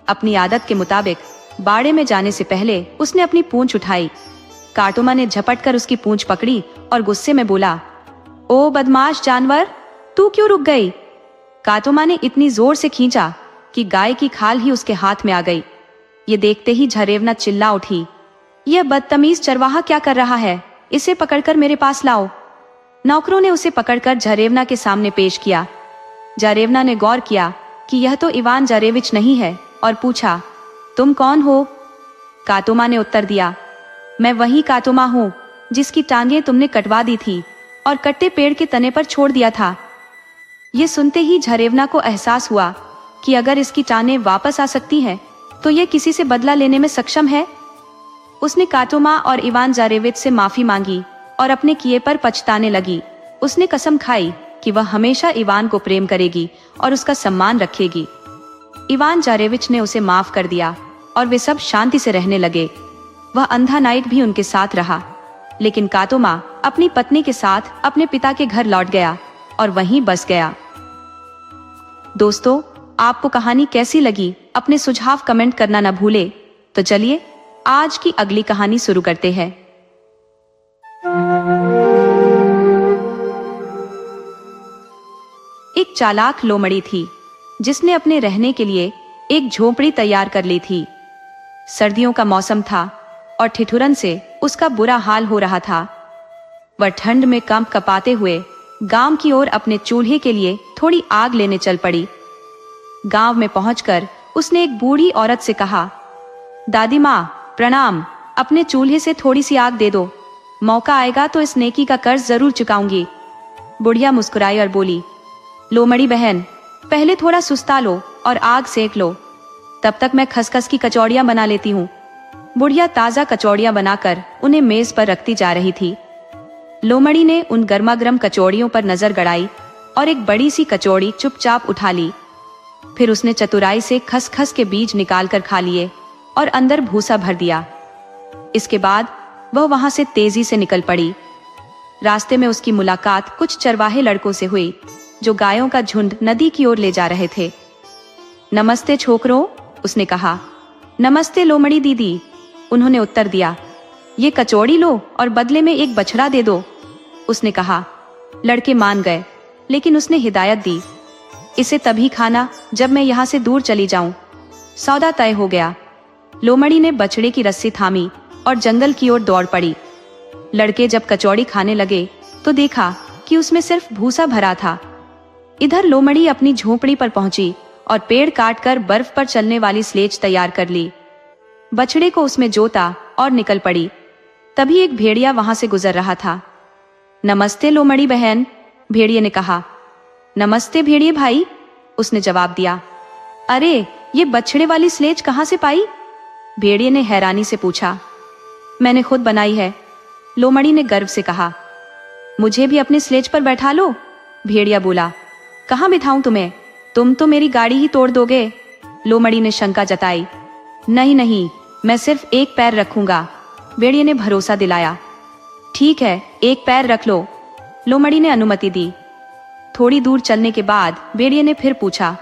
अपनी आदत के मुताबिक बाड़े में जाने से पहले उसने अपनी पूंछ उठाई। काटोमा ने झपट कर उसकी पूंछ पकड़ी और गुस्से में बोला, ओ बदमाश जानवर, तू क्यों रुक गई? काटोमा ने इतनी जोर से खींचा कि गाय की खाल ही उसके हाथ में आ गई। ये देखते ही झरेवना चिल्ला उठी, यह बदतमीज चरवाहा क्या कर रहा है? इसे पकड़कर मेरे पास लाओ। नौकरों ने उसे पकड़कर झरेवना के सामने पेश किया। जारेवना ने गौर किया कि यह तो इवान जारेविच नहीं है और पूछा, तुम कौन हो? काटोमा ने उत्तर दिया, मैं वही काटोमा हूँ जिसकी टांगें तुमने कटवा दी थी और कट्टे पेड़ के तने पर छोड़ दिया था। ये सुनते ही झरेवना को एहसास हुआ कि अगर इसकी टांगें वापस आ सकती हैं तो ये किसी से बदला लेने में सक्षम है? उसने काटोमा और इवान जारेविच से माफी मांगी और अपने किए पर पछताने लगी। उसने कसम खाई कि वह हमेशा इवान को प्रेम करेगी और उसका सम्मान रखेगी। इवान जारेविच ने उसे माफ कर दिया और वे सब शांति से रहने लगे। वह अंधा नाइट भी उनके साथ रहा, लेकिन काटोमा अपनी पत्नी के साथ अपने पिता के घर लौट गया और वहीं बस गया। दोस्तों, आपको कहानी कैसी लगी? अपने सुझाव कमेंट करना न भूले। तो चलिए आज की अगली कहानी शुरू करते हैं। एक चालाक लोमड़ी थी जिसने अपने रहने के लिए एक झोपड़ी तैयार कर ली थी। सर्दियों का मौसम था और ठिठुरन से उसका बुरा हाल हो रहा था। वह ठंड में कंप कपाते हुए गांव की ओर अपने चूल्हे के लिए थोड़ी आग लेने चल पड़ी। गांव में पहुंचकर उसने एक बूढ़ी औरत से कहा, दादी माँ प्रणाम, अपने चूल्हे से थोड़ी सी आग दे दो, मौका आएगा तो इस नेकी का कर्ज जरूर चुकाऊंगी। बुढ़िया मुस्कुराई और बोली, लोमड़ी बहन, पहले थोड़ा सुस्ता लो और आग सेक लो, तब तक मैं खसखस की कचौड़ियां बना लेती हूँ। बुढ़िया ताजा कचौड़ियां बनाकर उन्हें मेज पर रखती जा रही थी। लोमड़ी ने उन गर्मागर्म कचौड़ियों पर नजर गड़ाई और एक बड़ी सी कचौड़ी चुपचाप उठा ली। फिर उसने चतुराई से खसखस के बीज निकालकर खा लिए और अंदर भूसा भर दिया। इसके बाद वह वहां से तेजी से निकल पड़ी। रास्ते में उसकी मुलाकात कुछ चरवाहे लड़कों से हुई जो गायों का झुंड नदी की ओर ले जा रहे थे। नमस्ते छोकरों, उसने कहा। नमस्ते लोमड़ी दीदी, उन्होंने उत्तर दिया। ये कचौड़ी लो और बदले में एक बछड़ा दे दो, उसने कहा। लड़के मान गए, लेकिन उसने हिदायत दी, इसे तभी खाना जब मैं यहाँ से दूर चली जाऊं। सौदा तय हो गया। लोमड़ी ने बछड़े की रस्सी थामी और जंगल की ओर दौड़ पड़ी। लड़के जब कचौड़ी खाने लगे तो देखा कि उसमें सिर्फ भूसा भरा था। इधर लोमड़ी अपनी झोपड़ी पर पहुंची और पेड़ काटकर बर्फ पर चलने वाली स्लेज तैयार कर ली। बछड़े को उसमें जोता और निकल पड़ी। तभी एक भेड़िया वहां से गुजर रहा था। नमस्ते लोमड़ी बहन, भेड़िए ने कहा। नमस्ते भेड़िए भाई, उसने जवाब दिया। अरे, ये बछड़े वाली स्लेज कहाँ से पाई? भेड़िए ने हैरानी से पूछा। मैंने खुद बनाई है, लोमड़ी ने गर्व से कहा। मुझे भी अपने स्लेज पर बैठा लो, भेड़िया बोला। कहाँ बिठाऊं तुम्हें? तुम तो मेरी गाड़ी ही तोड़ दोगे, लोमड़ी ने शंका जताई। नहीं नहीं, मैं सिर्फ एक पैर रखूंगा, भेड़िए ने भरोसा दिलाया। ठीक है, एक पैर रख लो, लोमड़ी ने अनुमति दी। थोड़ी दूर चलने के बाद भेड़िए ने फिर पूछा,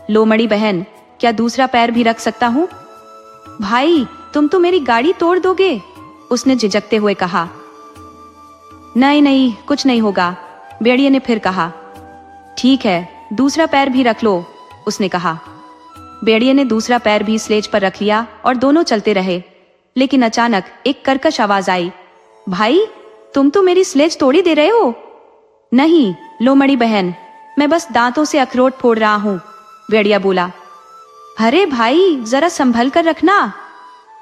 लोमड़ी बहन, क्या दूसरा पैर भी रख सकता हूँ? भाई, तुम तो मेरी गाड़ी तोड़ दोगे, उसने झिझकते हुए कहा। नहीं नहीं, कुछ नहीं होगा, भेड़िए ने फिर कहा। ठीक है, दूसरा पैर भी रख लो, उसने कहा। भेड़िए ने दूसरा पैर भी स्लेज पर रख लिया और दोनों चलते रहे। लेकिन अचानक एक कर्कश आवाज आई। भाई, तुम तो मेरी स्लेज तोड़ी दे रहे हो। नहीं लोमड़ी बहन, मैं बस दांतों से अखरोट फोड़ रहा हूँ, भेड़िया बोला। अरे भाई, जरा संभल कर रखना,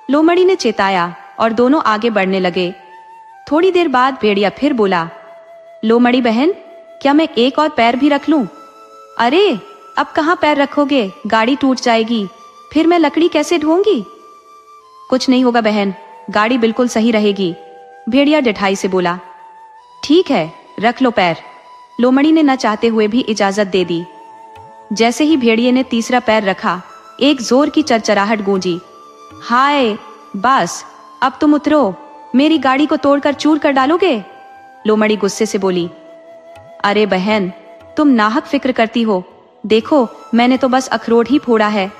लोमड़ी ने चेताया और दोनों आगे बढ़ने लगे। थोड़ी देर बाद भेड़िया फिर बोला, लोमड़ी बहन, क्या मैं एक और पैर भी रख लूं? अरे, अब कहाँ पैर रखोगे, गाड़ी टूट जाएगी, फिर मैं लकड़ी कैसे ढोऊंगी? कुछ नहीं होगा बहन, गाड़ी बिल्कुल सही रहेगी, भेड़िया डिठाई से बोला। ठीक है, रख लो पैर, लोमड़ी ने न चाहते हुए भी इजाजत दे दी। जैसे ही भेड़िए ने तीसरा पैर रखा, एक जोर की चरचराहट गूंजी। हाय, बस, अब तुम उतरो, मेरी गाड़ी को तोड़कर चूर कर डालोगे, लोमड़ी गुस्से से बोली। अरे बहन, तुम नाहक फिक्र करती हो, देखो मैंने तो बस अखरोट ही फोड़ा है,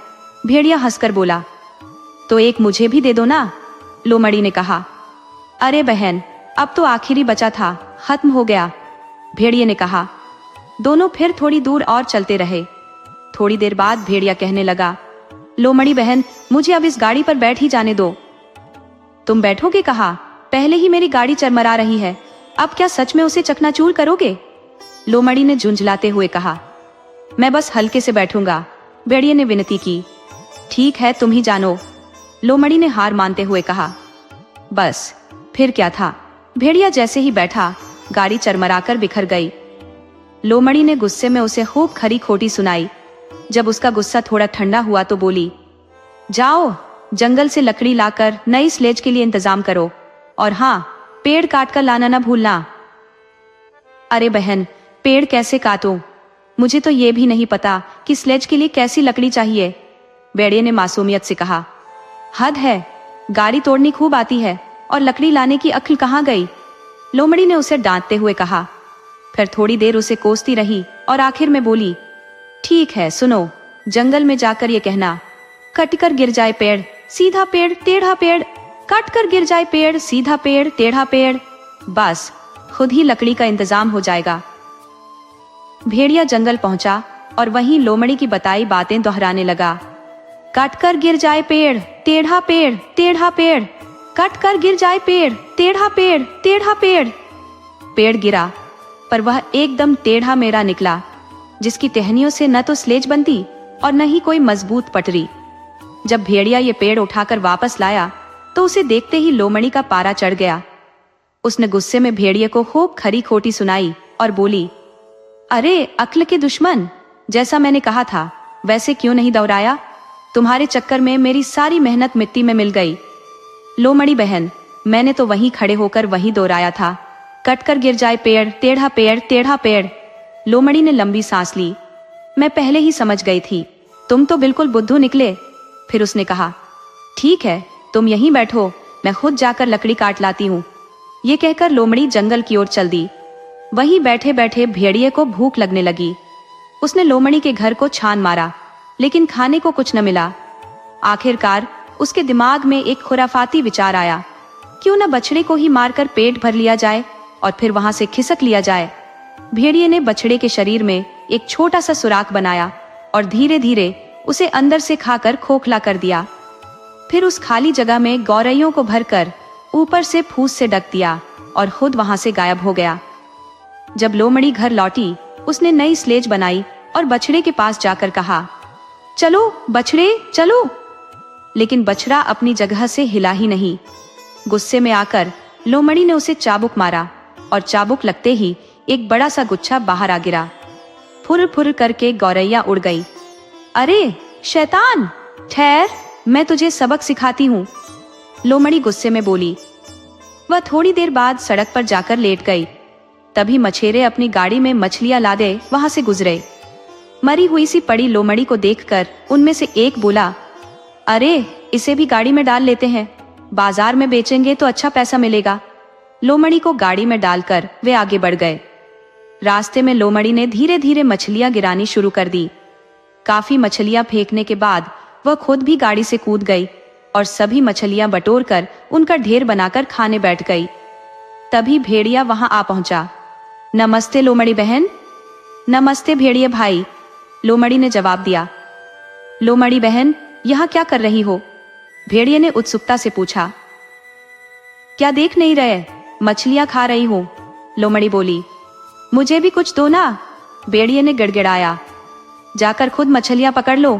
भेड़िया हंसकर बोला। तो एक मुझे भी दे दो ना, लोमड़ी ने कहा। अरे बहन, अब तो आखिरी बचा था, खत्म हो गया, भेड़िए ने कहा। दोनों फिर थोड़ी दूर और चलते रहे। थोड़ी देर बाद भेड़िया कहने लगा, लोमड़ी बहन, मुझे अब इस गाड़ी पर बैठ ही जाने दो। तुम बैठोगे कहा? पहले ही मेरी गाड़ी चरमरा रही है, अब क्या सच में उसे चकनाचूर करोगे? लोमड़ी ने झुंझलाते हुए कहा। मैं बस हल्के से बैठूंगा, भेड़िए ने विनती की। ठीक है, तुम ही जानो, लोमड़ी ने हार मानते हुए कहा। बस फिर क्या था, भेड़िया जैसे ही बैठा, गाड़ी चरमराकर बिखर गई। लोमड़ी ने गुस्से में उसे खूब खरी खोटी सुनाई। जब उसका गुस्सा थोड़ा ठंडा हुआ तो बोली, जाओ, जंगल से लकड़ी लाकर नई स्लेज के लिए इंतजाम करो, और हाँ, पेड़ काट कर लाना न भूलना। अरे बहन, पेड़ कैसे काटूं? मुझे तो ये भी नहीं पता कि स्लेज के लिए कैसी लकड़ी चाहिए, भेड़िए ने मासूमियत से कहा। हद है, गाड़ी तोड़नी खूब आती है और लकड़ी लाने की अक्ल कहाँ गई? लोमड़ी ने उसे डांटते हुए कहा। फिर थोड़ी देर उसे कोसती रही और आखिर में बोली, ठीक है, सुनो, जंगल में जाकर ये कहना, कट कर गिर जाए पेड़, सीधा पेड़, टेढ़ा पेड़, कट कर गिर जाए पेड़, सीधा पेड़, टेढ़ा पेड़। बस खुद ही लकड़ी का इंतजाम हो जाएगा। भेड़िया जंगल पहुंचा और वहीं लोमड़ी की बताई बातें दोहराने लगा। कट कर गिर जाए पेड़, टेढ़ा पेड़, टेढ़ा पेड़, कट कर गिर जाए पेड़, टेढ़ा पेड़, टेढ़ा पेड़। पेड़ गिरा, पर वह एकदम टेढ़ा मेढ़ा निकला, जिसकी टहनियों से न तो स्लेज बनती और न ही कोई मजबूत पटरी। जब भेड़िया ये पेड़ उठाकर वापस लाया तो उसे देखते ही लोमड़ी का पारा चढ़ गया। उसने गुस्से में भेड़िए को खूब खरी खोटी सुनाई और बोली, अरे अक्ल के दुश्मन, जैसा मैंने कहा था वैसे क्यों नहीं दोहराया? तुम्हारे चक्कर में मेरी सारी मेहनत मिट्टी में मिल गई। लोमड़ी बहन, मैंने तो वहीं खड़े होकर वहीं दोहराया था, कट कर गिर जाए पेड़, टेढ़ा पेड़, टेढ़ा पेड़। लोमड़ी ने लंबी सांस ली। मैं पहले ही समझ गई थी, तुम तो बिल्कुल बुद्धू निकले। फिर उसने कहा, ठीक है, तुम यहीं बैठो, मैं खुद जाकर लकड़ी काट लाती हूँ। ये कहकर लोमड़ी जंगल की ओर चल दी। वहीं बैठे बैठे भेड़िए को भूख लगने लगी। उसने लोमड़ी के घर को छान मारा, लेकिन खाने को कुछ न मिला। आखिरकार उसके दिमाग में एक खुराफाती विचार आया, क्यों न बछड़े को ही मारकर पेट भर लिया जाए और फिर वहां से खिसक लिया जाए। भेड़िए ने बछड़े के शरीर में एक छोटा सा सुराख बनाया और धीरे धीरे उसे अंदर से खाकर खोखला कर दिया। फिर उस खाली जगह में गौरैयों को भरकर ऊपर से फूस से ढक दिया और खुद वहां से गायब हो गया। जब लोमड़ी घर लौटी, उसने नई स्लेज बनाई और बछड़े के पास जाकर कहा, चलो बछड़े चलो। लेकिन बछड़ा अपनी जगह से हिला ही नहीं। गुस्से में आकर लोमड़ी ने उसे चाबुक मारा और चाबुक लगते ही एक बड़ा सा गुच्छा बाहर आ गिरा। फुर फुर करके गौरैया उड़ गई। अरे शैतान, ठहर, मैं तुझे सबक सिखाती हूँ, लोमड़ी गुस्से में बोली। वह थोड़ी देर बाद सड़क पर जाकर लेट गई। तभी मछेरे अपनी गाड़ी में मछलियां लादे वहां से गुजरे। मरी हुई सी पड़ी लोमड़ी को देखकर उनमें से एक बोला, अरे इसे भी गाड़ी में डाल लेते हैं, बाजार में बेचेंगे तो अच्छा पैसा मिलेगा। लोमड़ी को गाड़ी में डालकर वे आगे बढ़ गए। रास्ते में लोमड़ी ने धीरे धीरे मछलियां गिरानी शुरू कर दी। काफी मछलियां फेंकने के बाद वह खुद भी गाड़ी से कूद गई और सभी मछलियां बटोर कर उनका ढेर बनाकर खाने बैठ गई। तभी भेड़िया वहां आ पहुंचा। नमस्ते लोमड़ी बहन। नमस्ते भेड़िए भाई, लोमड़ी ने जवाब दिया। लोमड़ी बहन, यहाँ क्या कर रही हो? भेड़िए ने उत्सुकता से पूछा। क्या देख नहीं रहे, मछलियां खा रही हो, लोमड़ी बोली। मुझे भी कुछ दो ना, भेड़िए ने गिड़गिड़ाया। जाकर खुद मछलियां पकड़ लो,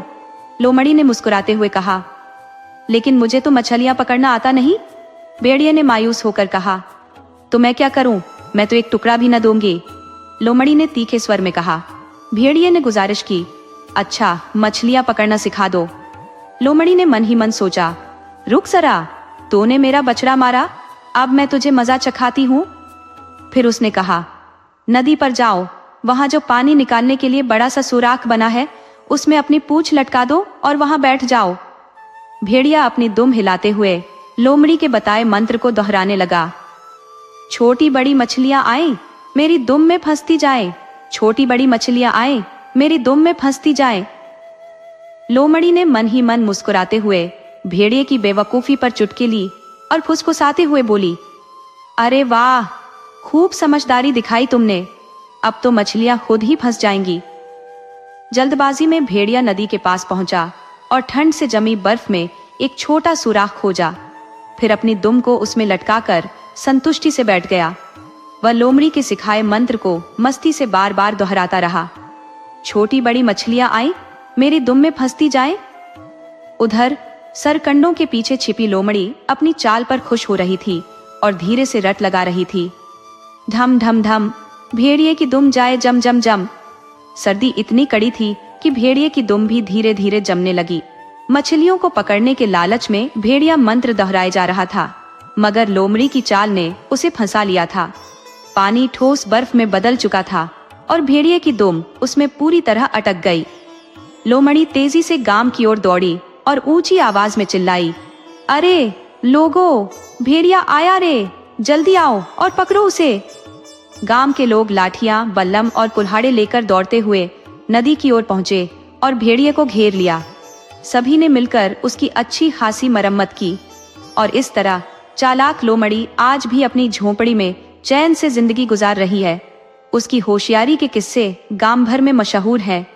लोमड़ी ने मुस्कुराते हुए कहा। लेकिन मुझे तो मछलियां पकड़ना आता नहीं, भेड़िए ने मायूस होकर कहा। तो मैं क्या करूं, मैं तो एक टुकड़ा भी न दूंगी, लोमड़ी ने तीखे स्वर में कहा। भेड़िए ने गुजारिश की, अच्छा मछलियां पकड़ना सिखा दो। लोमड़ी ने मन ही मन सोचा, रुक जरा, तूने मेरा बछड़ा मारा, अब मैं तुझे मजा चखाती हूँ। फिर उसने कहा, नदी पर जाओ, वहां जो पानी निकालने के लिए बड़ा सा सुराख बना है, उसमें अपनी पूंछ लटका दो और वहां बैठ जाओ। भेड़िया अपनी दुम हिलाते हुए लोमड़ी के बताए मंत्र को दोहराने लगा। छोटी बड़ी मछलियां आए, मेरी दुम में फंसती जाए, छोटी बड़ी मछलियां आए, मेरी दुम में फंसती जाए। लोमड़ी ने मन ही मन मुस्कुराते हुए भेड़िए की बेवकूफी पर चुटकी ली और फुसफुसाते हुए बोली, अरे वाह, खूब समझदारी दिखाई तुमने, अब तो मछलियां खुद ही फंस जाएंगी। जल्दबाजी में भेड़िया नदी के पास पहुंचा और ठंड से जमी बर्फ में एक छोटा सुराख खोजा। फिर अपनी दुम को उसमें लटकाकर संतुष्टि से बैठ गया। वह लोमड़ी के सिखाए मंत्र को मस्ती से बार बार दोहराता रहा। छोटी बड़ी मछलियां आई, मेरी दुम में फंसती जाए। उधर सरकंडों के पीछे छिपी लोमड़ी अपनी चाल पर खुश हो रही थी और धीरे से रट लगा रही थी। ढम ढम ढम, भेड़िए की दुम जाए जम जम जम। सर्दी इतनी कड़ी थी कि भेड़िए की दुम भी धीरे धीरे जमने लगी। मछलियों को पकड़ने के लालच में भेड़िया मंत्र दोहराए जा रहा था, मगर लोमड़ी की चाल ने उसे फंसा लिया था। पानी ठोस बर्फ में बदल चुका था और भेड़िए की दुम उसमें पूरी तरह अटक गई। लोमड़ी तेजी से गांव की ओर दौड़ी और ऊंची आवाज में चिल्लाई, अरे लोगो, भेड़िया आया रे, जल्दी आओ और पकड़ो उसे। गांव के लोग लाठियां, बल्लम और कुल्हाड़े लेकर दौड़ते हुए नदी की ओर पहुंचे और भेड़िए को घेर लिया। सभी ने मिलकर उसकी अच्छी खासी मरम्मत की और इस तरह चालाक लोमड़ी आज भी अपनी झोंपड़ी में चैन से जिंदगी गुजार रही है। उसकी होशियारी के किस्से गांव भर में मशहूर हैं।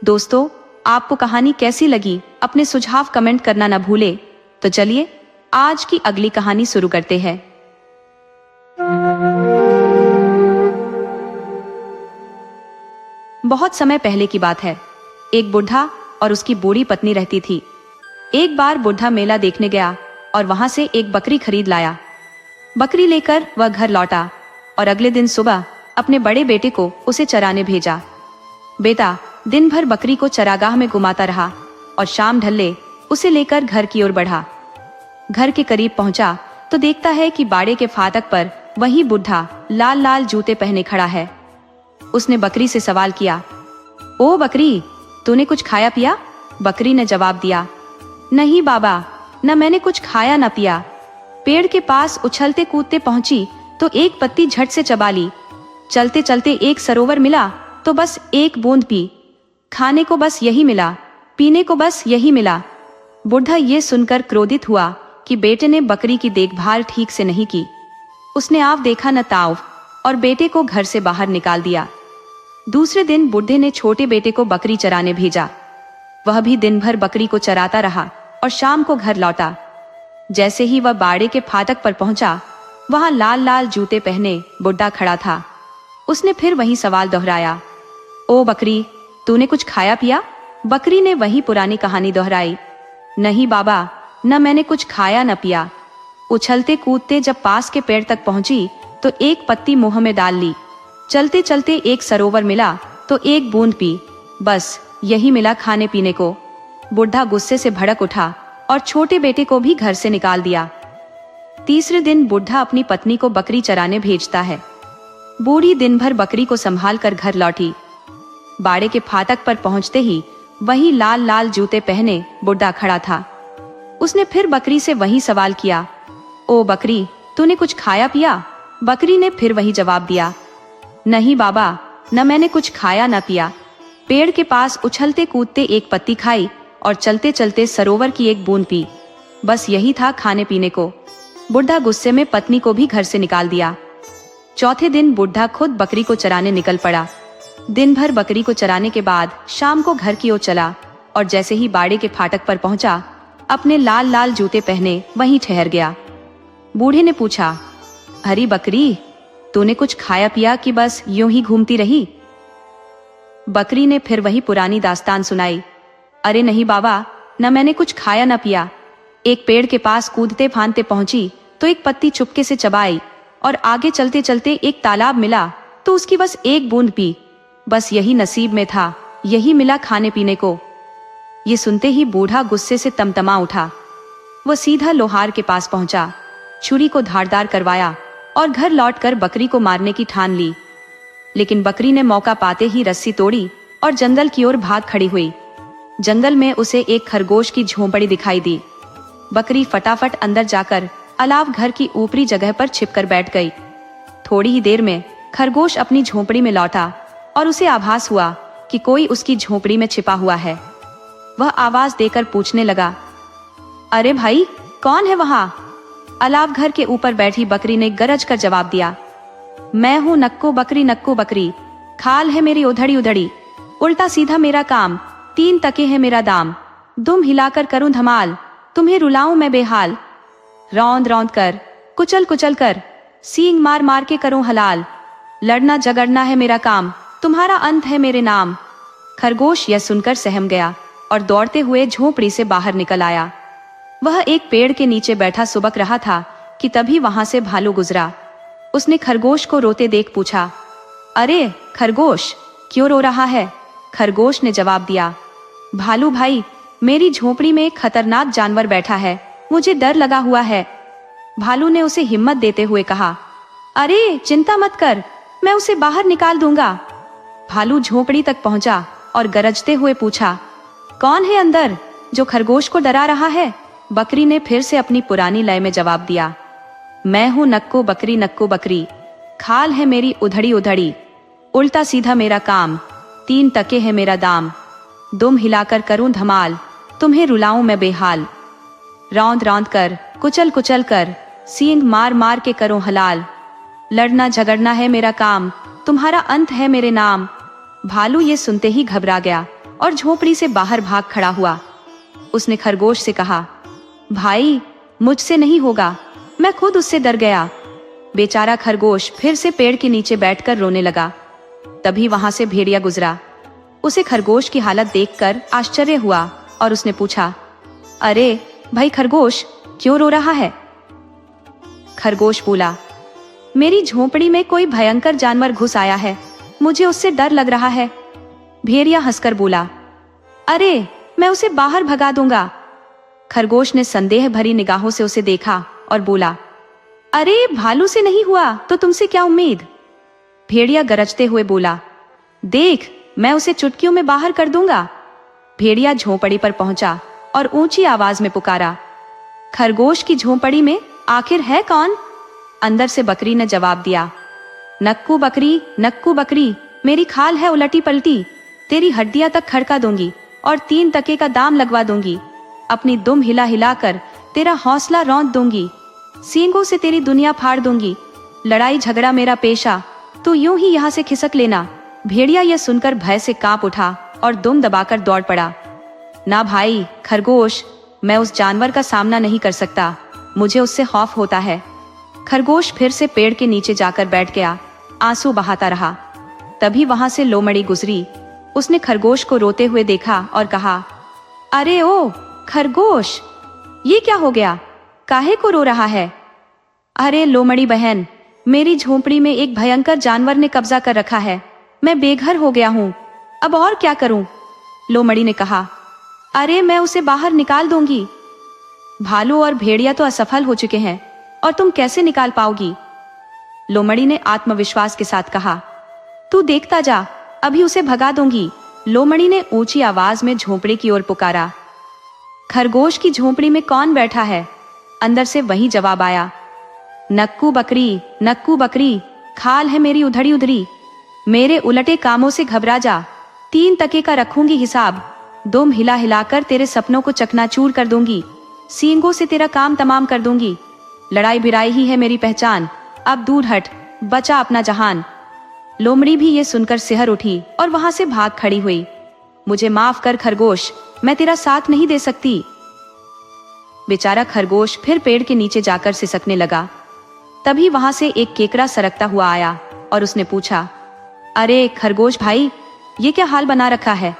दोस्तों, आपको कहानी कैसी लगी? अपने सुझाव कमेंट करना न भूले। तो चलिए आज की अगली कहानी शुरू करते हैं। बहुत समय पहले की बात है। एक बुढ़ा और उसकी बूढ़ी पत्नी रहती थी। एक बार बुढ़ा मेला देखने गया और वहां से एक बकरी खरीद लाया। बकरी लेकर वह घर लौटा और अगले दिन सुबह अपने बड़े बेटे को उसे चराने भेजा। बेटा दिन भर बकरी को चरागाह में घुमाता रहा और शाम ढलने उसे लेकर घर की ओर बढ़ा। घर के करीब पहुंचा तो देखता है कि बाड़े के फाटक पर वही बुढ़ा लाल लाल जूते पहने खड़ा है। उसने बकरी से सवाल किया, ओ बकरी, तूने कुछ खाया पिया? बकरी ने जवाब दिया, नहीं बाबा, न मैंने कुछ खाया न पिया। पेड़ के पास उछलते कूदते पहुंची तो एक पत्ती झट से चबा ली। चलते चलते एक सरोवर मिला तो बस एक बूंद पी। खाने को बस यही मिला, पीने को बस यही मिला। बुढ़ा ये सुनकर क्रोधित हुआ कि बेटे ने बकरी की देखभाल ठीक से नहीं की। उसने आव देखा न ताव और बेटे को घर से बाहर निकाल दिया। दूसरे दिन बुढ़े ने छोटे बेटे को बकरी चराने भेजा। वह भी दिन भर बकरी को चराता रहा और शाम को घर लौटा। जैसे ही वह बाड़े के फाटक पर पहुंचा, वहां लाल लाल जूते पहने बुढ़ा खड़ा था। उसने फिर वही सवाल दोहराया, ओ बकरी, तूने कुछ खाया पिया? बकरी ने वही पुरानी कहानी दोहराई, नहीं बाबा, न मैंने कुछ खाया न पिया। उछलते कूदते जब पास के पेड़ तक पहुंची तो एक पत्ती मुंह में डाल ली। चलते चलते एक सरोवर मिला तो एक बूंद पी। बस यही मिला खाने पीने को। बुढ़ा गुस्से से भड़क उठा और छोटे बेटे को भी घर से निकाल दिया। तीसरे दिन बुढ़ा अपनी पत्नी को बकरी चराने भेजता है। बूढ़ी दिन भर बकरी को संभाल कर घर लौटी। बाड़े के फाटक पर पहुंचते ही वही लाल लाल जूते पहने बुढ़ा खड़ा था। उसने फिर बकरी से वही सवाल किया, ओ बकरी, तूने कुछ खाया पिया? बकरी ने फिर वही जवाब दिया, नहीं बाबा, न मैंने कुछ खाया न पिया। पेड़ के पास उछलते कूदते एक पत्ती खाई और चलते चलते सरोवर की एक बूंद पी। बस यही था खाने पीने को। बुढ़ा गुस्से में पत्नी को भी घर से निकाल दिया। चौथे दिन बुढ़ा खुद बकरी को चराने निकल पड़ा। दिन भर बकरी को चराने के बाद शाम को घर की ओर चला और जैसे ही बाड़े के फाटक पर पहुंचा, अपने लाल लाल जूते पहने वहीं ठहर गया। बूढ़े ने पूछा, हरी बकरी, तूने कुछ खाया पिया कि बस यूं ही घूमती रही? बकरी ने फिर वही पुरानी दास्तान सुनाई, अरे नहीं बाबा, न मैंने कुछ खाया न पिया। एक पेड़ के पास कूदते फांदते पहुंची तो एक पत्ती चुपके से चबाई और आगे चलते चलते एक तालाब मिला तो उसकी बस एक बूंद पी। बस यही नसीब में था, यही मिला खाने पीने को। ये सुनते ही बूढ़ा गुस्से से तमतमा उठा। वह सीधा लोहार के पास पहुंचा, छुरी को धारदार करवाया और घर लौटकर बकरी को मारने की ठान ली। लेकिन बकरी ने मौका पाते ही रस्सी तोड़ी और जंगल की ओर भाग खड़ी हुई। जंगल में उसे एक खरगोश की झोंपड़ी दिखाई दी। बकरी फटाफट अंदर जाकर अलाव घर की ऊपरी जगह पर छिपकर बैठ गई। थोड़ी ही देर में खरगोश अपनी झोंपड़ी में लौटा और उसे आभास हुआ कि कोई उसकी झोंपड़ी में छिपा हुआ है। वह आवाज देकर पूछने लगा, अरे भाई, कौन है वहां? अलाव घर के ऊपर बैठी बकरी ने गरज कर जवाब दिया, मैं हूं नक्को बकरी, नक्को बकरी। खाल है मेरी उधड़ी उधड़ी, उल्टा सीधा मेरा काम, 3 टके है मेरा दाम। दुम हिलाकर करूं धमाल, तुम्हें रुलाऊं मैं बेहाल। रौंद रौंद कर, कुचल कुचल कर, सींग मार मार के करूं हलाल। लड़ना झगड़ना है मेरा काम, तुम्हारा अंत है मेरे नाम। खरगोश यह सुनकर सहम गया और दौड़ते हुए झोंपड़ी से बाहर निकल आया। वह एक पेड़ के नीचे बैठा सुबक रहा था कि तभी वहां से भालू गुजरा। उसने खरगोश को रोते देख पूछा, अरे खरगोश, क्यों रो रहा है? खरगोश ने जवाब दिया, भालू भाई, मेरी झोपड़ी में एक खतरनाक जानवर बैठा है, मुझे डर लगा हुआ है। भालू ने उसे हिम्मत देते हुए कहा, अरे चिंता मत कर, मैं उसे बाहर निकाल दूंगा। भालू झोपड़ी तक पहुंचा और गरजते हुए पूछा, कौन है अंदर जो खरगोश को डरा रहा है? बकरी ने फिर से अपनी पुरानी लय में जवाब दिया, मैं हूं नक्कू बकरी, खाल है मेरी उधड़ी उधड़ी, उल्टा सीधा मेरा काम, 3 टके है मेरा दाम, दुम हिलाकर करूं धमाल, तुम्हें रुलाऊं मैं बेहाल, रौंद रौंद कर कुचल कुचल कर, सींग मार मार के करूं हलाल, लड़ना झगड़ना है मेरा काम, तुम्हारा अंत है मेरे नाम। भालू ये सुनते ही घबरा गया और झोपड़ी से बाहर भाग खड़ा हुआ। उसने खरगोश से कहा, भाई मुझसे नहीं होगा, मैं खुद उससे डर गया। बेचारा खरगोश फिर से पेड़ के नीचे बैठकर रोने लगा। तभी वहां से भेड़िया गुजरा। उसे खरगोश की हालत देखकर आश्चर्य हुआ और उसने पूछा, अरे भाई खरगोश, क्यों रो रहा है? खरगोश बोला, मेरी झोपड़ी में कोई भयंकर जानवर घुस आया है, मुझे उससे डर लग रहा है। भेड़िया हंसकर बोला, अरे मैं उसे बाहर भगा दूंगा। खरगोश ने संदेह भरी निगाहों से उसे देखा और बोला, अरे भालू से नहीं हुआ तो तुमसे क्या उम्मीद? भेड़िया गरजते हुए बोला, देख मैं उसे चुटकियों में बाहर कर दूंगा। भेड़िया झोपड़ी पर पहुंचा और ऊंची आवाज में पुकारा, खरगोश की झोपड़ी में आखिर है कौन? अंदर से बकरी ने जवाब दिया, नक्कू बकरी, मेरी खाल है उलटी पलटी, तेरी हड्डियां तक खड़का दूंगी और 3 टके का दाम लगवा दूंगी, अपनी दुम हिला हिला कर तेरा हौसला रौंद दूंगी, सींगों से तेरी दुनिया फाड़ दूंगी, लड़ाई झगड़ा मेरा पेशा, तू यूं ही यहाँ से खिसक लेना। भेड़िया यह सुनकर भय से कांप उठा और दुम दबाकर दौड़ पड़ा। ना भाई खरगोश, मैं उस जानवर का सामना नहीं कर सकता, मुझे उससे खौफ होता है। खरगोश फिर से पेड़ के नीचे जाकर बैठ गया, आंसू बहाता रहा। तभी वहां से लोमड़ी गुजरी। उसने खरगोश को रोते हुए देखा और कहा, अरे ओ खरगोश, ये क्या हो गया, काहे को रो रहा है? अरे लोमड़ी बहन, मेरी झोपड़ी में एक भयंकर जानवर ने कब्जा कर रखा है, मैं बेघर हो गया हूँ, अब और क्या करूं? लोमड़ी ने कहा, अरे मैं उसे बाहर निकाल दूंगी। भालू और भेड़िया तो असफल हो चुके हैं और तुम कैसे निकाल पाओगी? लोमड़ी ने आत्मविश्वास के साथ कहा, तू देखता जा, अभी उसे भगा दूंगी। लोमड़ी ने ऊंची आवाज में झोपड़ी की ओर पुकारा। खरगोश की झोपड़ी में कौन बैठा है? अंदर से वही जवाब आया, नक्कू बकरी, खाल है मेरी उधड़ी उधड़ी, मेरे उलटे कामों से घबरा जा, 3 टके का रखूंगी हिसाब, दुम हिला हिलाकर तेरे सपनों को चकनाचूर कर दूंगी, सींगों से तेरा काम तमाम कर दूंगी, लड़ाई भिड़ाई ही है मेरी पहचान, अब दूर हट, बचा अपना जहान। लोमड़ी भी ये सुनकर सिहर उठी और वहां से भाग खड़ी हुई। मुझे माफ कर खरगोश, मैं तेरा साथ नहीं दे सकती। बेचारा खरगोश फिर पेड़ के नीचे जाकर सिसकने लगा। तभी वहां से एक केकड़ा सरकता हुआ आया और उसने पूछा, अरे खरगोश भाई, ये क्या हाल बना रखा है?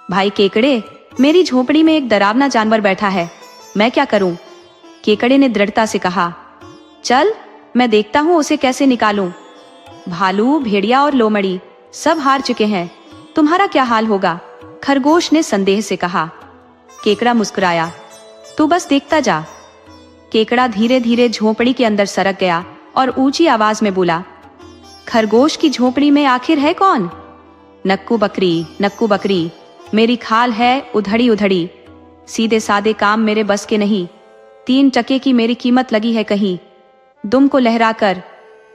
भाई केकड़े, मेरी झोपड़ी में एक डरावना जानवर बैठा है, मैं क्या करूं? केकड़े ने दृढ़ता से कहा, चल मैं देखता हूं उसे कैसे निकालूं। भालू, भेड़िया और लोमड़ी सब हार चुके हैं, तुम्हारा क्या हाल होगा? खरगोश ने संदेह से कहा। केकड़ा मुस्कुराया, तू बस देखता जा। केकड़ा धीरे धीरे झोपड़ी के अंदर सरक गया और ऊंची आवाज में बोला, खरगोश की झोपड़ी में आखिर है कौन? नक्कू बकरी, मेरी खाल है उधड़ी उधड़ी, सीधे सादे काम मेरे बस के नहीं, 3 टके की मेरी कीमत लगी है कहीं, दुम को लहरा कर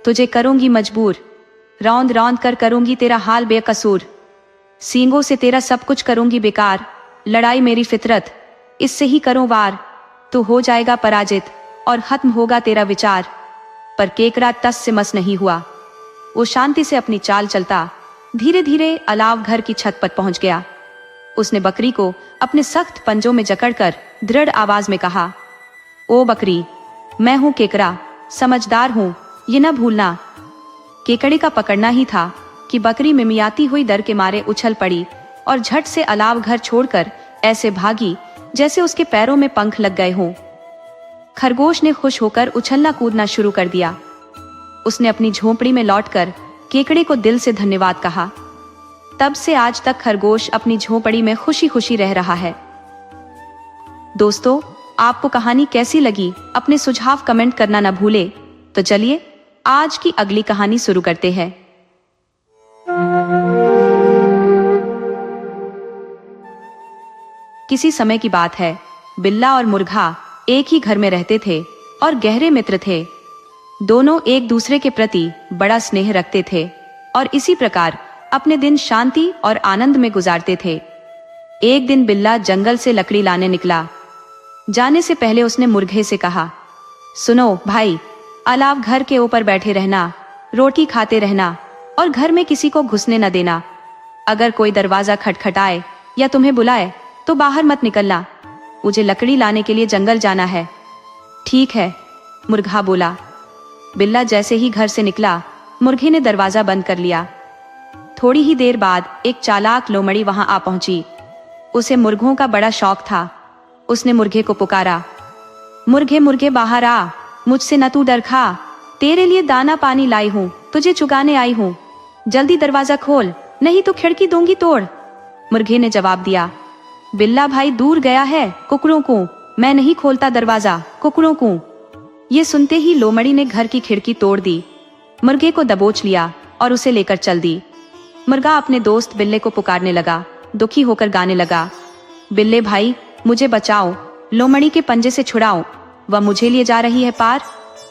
तुझे करूंगी मजबूर, रौंद रौंद कर करूंगी तेरा हाल बेकसूर, सींगों से तेरा सब कुछ करूंगी बेकार, लड़ाई मेरी फितरत, इससे ही करूं वार, तू हो जाएगा पराजित और खत्म होगा तेरा विचार। पर केकड़ा तस से मस नहीं हुआ। वो शांति से अपनी चाल चलता धीरे धीरे अलाव घर की छत पर पहुंच गया। उसने बकरी को अपने सख्त पंजों में जकड़कर दृढ़ आवाज में कहा, ओ बकरी, मैं हूं केकड़ा, समझदार हूं, ये न भूलना। केकड़े का पकड़ना ही था कि बकरी मिमियाती हुई डर के मारे उछल पड़ी और झट से अलाव घर छोड़कर ऐसे भागी जैसे उसके पैरों में पंख लग गए हों। खरगोश ने खुश होकर उछलना कूदना शुरू कर दिया। उसने अपनी झोपड़ी में लौटकर केकड़े को दिल से धन्यवाद कहा। तब से आज तक खरगोश अपनी झोपड़ी में खुशी खुशी रह रहा है। दोस्तों, आपको कहानी कैसी लगी अपने सुझाव कमेंट करना न भूले। तो चलिए आज की अगली कहानी शुरू करते हैं। किसी समय की बात है, बिल्ला और मुर्गा एक ही घर में रहते थे और गहरे मित्र थे। दोनों एक दूसरे के प्रति बड़ा स्नेह रखते थे और इसी प्रकार अपने दिन शांति और आनंद में गुजारते थे। एक दिन बिल्ला जंगल से लकड़ी लाने निकला। जाने से पहले उसने मुर्गे से कहा, सुनो भाई, अलाव घर के ऊपर बैठे रहना, रोटी खाते रहना और घर में किसी को घुसने न देना। अगर कोई दरवाजा खटखटाए या तुम्हें बुलाए तो बाहर मत निकलना। मुझे लकड़ी लाने के लिए जंगल जाना है। ठीक है, मुर्गा बोला। बिल्ला जैसे ही घर से निकला, मुर्गे ने दरवाजा बंद कर लिया। थोड़ी ही देर बाद एक चालाक लोमड़ी वहां आ पहुंची। उसे मुर्गों का बड़ा शौक था। उसने मुर्गे को पुकारा, मुर्गे मुर्गे बाहर आ, मुझसे न तू डर खा, तेरे लिए दाना पानी लाई हूँ, तुझे चुगाने आई हूँ, जल्दी दरवाजा खोल नहीं तो खिड़की दूंगी तोड़। मुर्गे ने जवाब दिया, बिल्ला भाई दूर गया है, कुकड़ों को मैं नहीं खोलता दरवाजा, कुकड़ों को। ये सुनते ही लोमड़ी ने घर की खिड़की तोड़ दी, मुर्गे को दबोच लिया और उसे लेकर चल दी। मुर्गा अपने दोस्त बिल्ले को पुकारने लगा, दुखी होकर गाने लगा, बिल्ले भाई मुझे बचाओ, लोमड़ी के पंजे से छुड़ाओ, वह मुझे लिए जा रही है पार,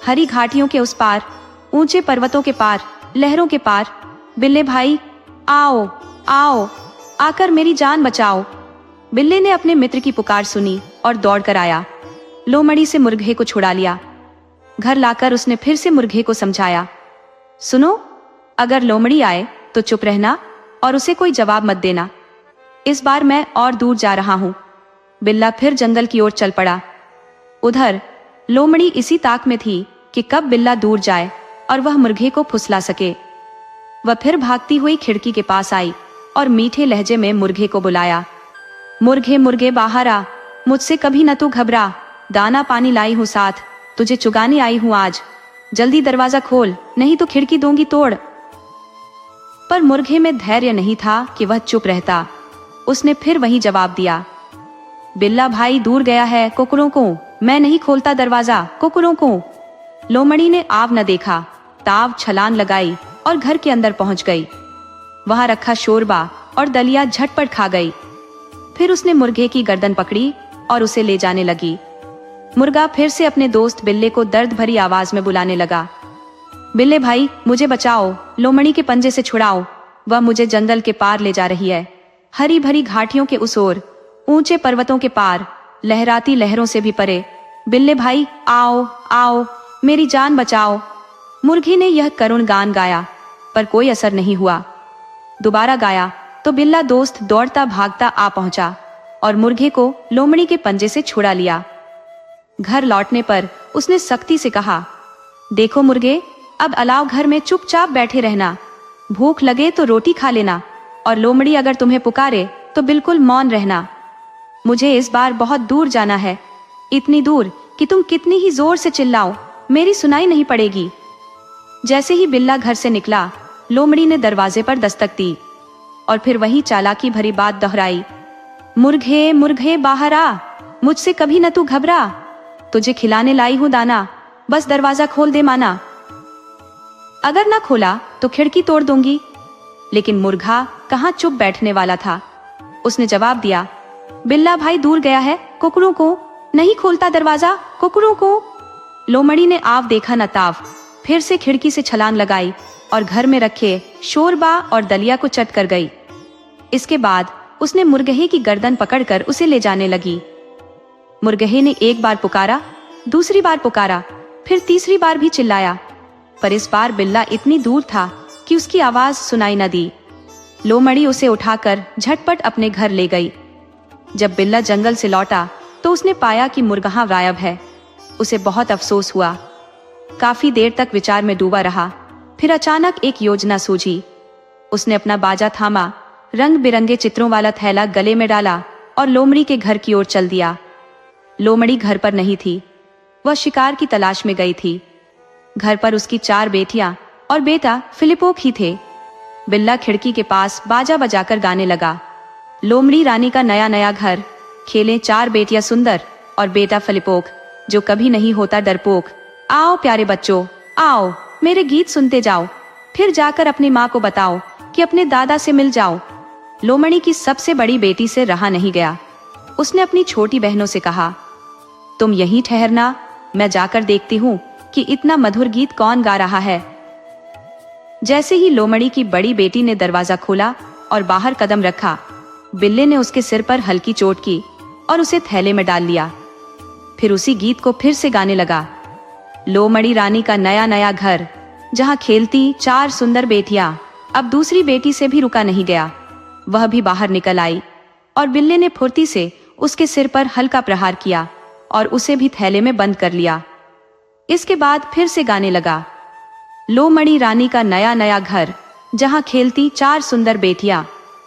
हरी घाटियों के उस पार, ऊंचे पर्वतों के पार, लहरों के पार। बिल्ले भाई आओ आओ, आकर मेरी जान बचाओ। बिल्ले ने अपने मित्र की पुकार सुनी और दौड़कर आया। लोमड़ी से मुर्गे को छुड़ा लिया। घर लाकर उसने फिर से मुर्गे को समझाया, सुनो, अगर लोमड़ी आए तो चुप रहना और उसे कोई जवाब मत देना। इस बार मैं और दूर जा रहा हूं। बिल्ला फिर जंगल की ओर चल पड़ा। उधर लोमड़ी इसी ताक में थी कि कब बिल्ला दूर जाए और वह मुर्गे को फुसला सके। वह फिर भागती हुई खिड़की के पास आई और मीठे लहजे में मुर्गे को बुलाया, मुर्गे मुर्गे बाहर आ, मुझसे कभी न तू घबरा, दाना पानी लाई हूं साथ, तुझे चुगाने आई हूं आज, जल्दी दरवाजा खोल नहीं तो खिड़की दूंगी तोड़। पर मुर्गे में धैर्य नहीं था कि वह चुप रहता। उसने फिर वही जवाब दिया, बिल्ला भाई दूर गया है, कुकड़ों को मैं नहीं खोलता दरवाजा, कुकड़ों को। लोमड़ी ने आव न देखा, ताव छलान लगाई और घर के अंदर पहुंच गई। वहां रखा शोरबा और दलिया झटपट खा गई। फिर उसने मुर्गे की गर्दन पकड़ी और उसे ले जाने लगी। मुर्गा फिर से अपने दोस्त बिल्ले को दर्द भरी आवाज में बुलाने लगा, बिल्ले भाई मुझे बचाओ, लोमड़ी के पंजे से छुड़ाओ, वह मुझे जंगल के पार ले जा रही है, हरी भरी घाटियों के उस ओर, ऊंचे पर्वतों के पार, लहराती लहरों से भी परे। बिल्ले भाई आओ आओ, मेरी जान बचाओ। मुर्गी ने यह करुण गान गाया पर कोई असर नहीं हुआ। दोबारा गाया तो बिल्ला दोस्त दौड़ता भागता आ पहुंचा और मुर्गे को लोमड़ी के पंजे से छुड़ा लिया। घर लौटने पर उसने सख्ती से कहा, देखो मुर्गे, अब अलाव घर में चुपचाप बैठे रहना, भूख लगे तो रोटी खा लेना और लोमड़ी अगर तुम्हें पुकारे तो बिल्कुल मौन रहना। मुझे इस बार बहुत दूर जाना है, इतनी दूर कि तुम कितनी ही जोर से चिल्लाओ मेरी सुनाई नहीं पड़ेगी। जैसे ही बिल्ला घर से निकला, लोमड़ी ने दरवाजे पर दस्तक दी और फिर वही चालाकी भरी बात दोहराई, मुर्गे मुर्गे बाहर आ, मुझसे कभी न तू घबरा, तुझे खिलाने लाई हूं दाना, बस दरवाजा खोल दे माना, अगर ना खोला तो खिड़की तोड़ दूंगी। लेकिन मुर्गा कहाँ चुप बैठने वाला था। उसने जवाब दिया, बिल्ला भाई दूर गया है, कुकड़ों को नहीं खोलता दरवाजा, कुकड़ों को। लोमड़ी ने आव देखा न ताव, फिर से खिड़की से छलांग लगाई और घर में रखे शोरबा और दलिया को चट कर गई। इसके बाद उसने मुर्गहे की गर्दन पकड़कर उसे ले जाने लगी। मुर्गहे ने एक बार पुकारा, दूसरी बार पुकारा, फिर तीसरी बार भी चिल्लाया, पर इस बार बिल्ला इतनी दूर था कि उसकी आवाज सुनाई न दी। लोमड़ी उसे उठाकर झटपट अपने घर ले गई। जब बिल्ला जंगल से लौटा तो उसने पाया कि मुर्गा गायब है। उसे बहुत अफसोस हुआ। काफी देर तक विचार में डूबा रहा। फिर अचानक एक योजना सूझी। उसने अपना बाजा थामा, रंग बिरंगे चित्रों वाला थैला गले में डाला और लोमड़ी के घर की ओर चल दिया। लोमड़ी घर पर नहीं थी, वह शिकार की तलाश में गई थी। घर पर उसकी 4 बेटियां और बेटा फिलिपोक ही थे। बिल्ला खिड़की के पास बाजा बजाकर गाने लगा, लोमड़ी रानी का नया नया घर, खेलें 4 बेटियां सुंदर, और बेटा फिलिपोक, जो कभी नहीं होता डरपोक, आओ प्यारे बच्चों, आओ मेरे गीत सुनते जाओ, फिर जाकर अपनी माँ को बताओ कि अपने दादा से मिल जाओ। लोमड़ी की सबसे बड़ी बेटी से रहा नहीं गया। उसने अपनी छोटी बहनों से कहा, तुम यहीं ठहरना, मैं जाकर देखती हूँ कि इतना मधुर गीत कौन गा रहा है। जैसे ही लोमड़ी की बड़ी बेटी ने दरवाजा खोला और बाहर कदम रखा, बिल्ली ने उसके सिर पर हल्की चोट की और उसे थैले में डाल लिया। फिर उसी गीत को फिर से गाने लगा। लोमड़ी रानी का नया नया घर, जहाँ खेलती 4 सुंदर बेटियां। अब दूसरी बेटी से भी रुका नहीं गया। वह भी बाहर निकल आई और बिल्ली ने फुर्ती से उसके सिर पर हल्का प्रहार किया और उसे भी थैले में बंद कर लिया। इसके बाद फिर से गाने लगा। लोमड़ी रानी का नया नया घर, जहाँ खेलती 4 सुंदर बेटियां।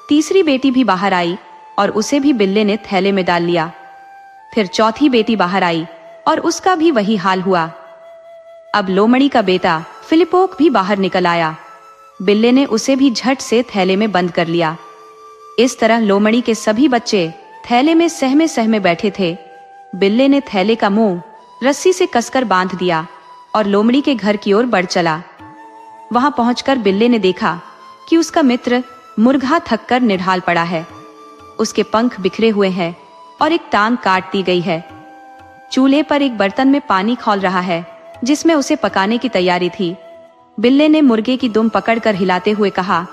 तीसरी बेटी भी बाहर आई और उसे भी बिल्ली ने थैले में डाल लिया। फिर चौथी बेटी बाहर आई और उसका भी वही हाल हुआ। अब लोमड़ी का बेटा फिलिपोक भी बाहर निकल आया। बिल्ली ने उसे भी झट से थैले में बंद कर लिया। इस तरह लोमड़ी के सभी बच्चे थैले में सहमे सहमे बैठे थे। बिल्ली ने थैले का मुंह रस्सी से कसकर बांध दिया और लोमड़ी के घर की ओर बढ़ चला। वहां पहुंचकर बिल्ली ने देखा कि उसका मित्र मुर्गा थककर निढाल पड़ा है। उसके पंख बिखरे हुए हैं और एक टांग काट दी गई है। चूल्हे पर एक बर्तन में पानी खौल रहा है, जिसमें उसे पकाने की तैयारी थी। बिल्ली ने मुर्गे की दुम पकड़कर हिलाते हुए कहा,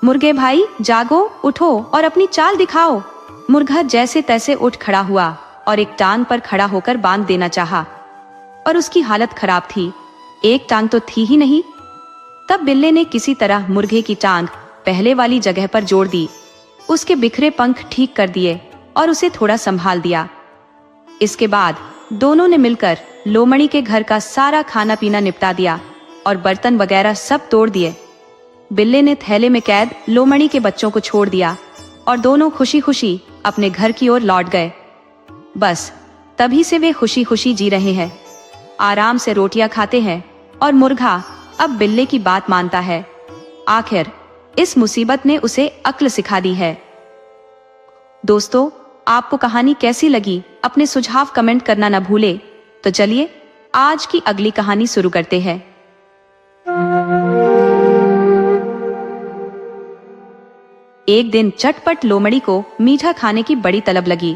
मुर्गे भाई जागो, उठो और अपनी चाल दिखाओ। मुर्गा जैसे तैसे उठ खड़ा हुआ और एक टांग पर खड़ा होकर बांध देना चाहा, और उसकी हालत खराब थी। एक टांग तो थी ही नहीं। तब बिल्ली ने किसी तरह मुर्गे की टांग पहले वाली जगह पर जोड़ दी, उसके बिखरे पंख ठीक कर दिए और उसे थोड़ा संभाल दिया। इसके बाद दोनों ने मिलकर लोमड़ी के घर का सारा खाना पीना निपटा दिया और बर्तन वगैरह सब तोड़ दिए। बिल्ली ने थैले में कैद लोमड़ी के बच्चों को छोड़ दिया और दोनों खुशी खुशी अपने घर की ओर लौट गए। बस तभी से वे खुशी खुशी जी रहे हैं, आराम से रोटियां खाते हैं और मुर्गा अब बिल्ली की बात मानता है। आखिर इस मुसीबत ने उसे अक्ल सिखा दी है। दोस्तों, आपको कहानी कैसी लगी? अपने सुझाव कमेंट करना न भूले। तो चलिए आज की अगली कहानी शुरू करते हैं। एक दिन चटपट लोमड़ी को मीठा खाने की बड़ी तलब लगी।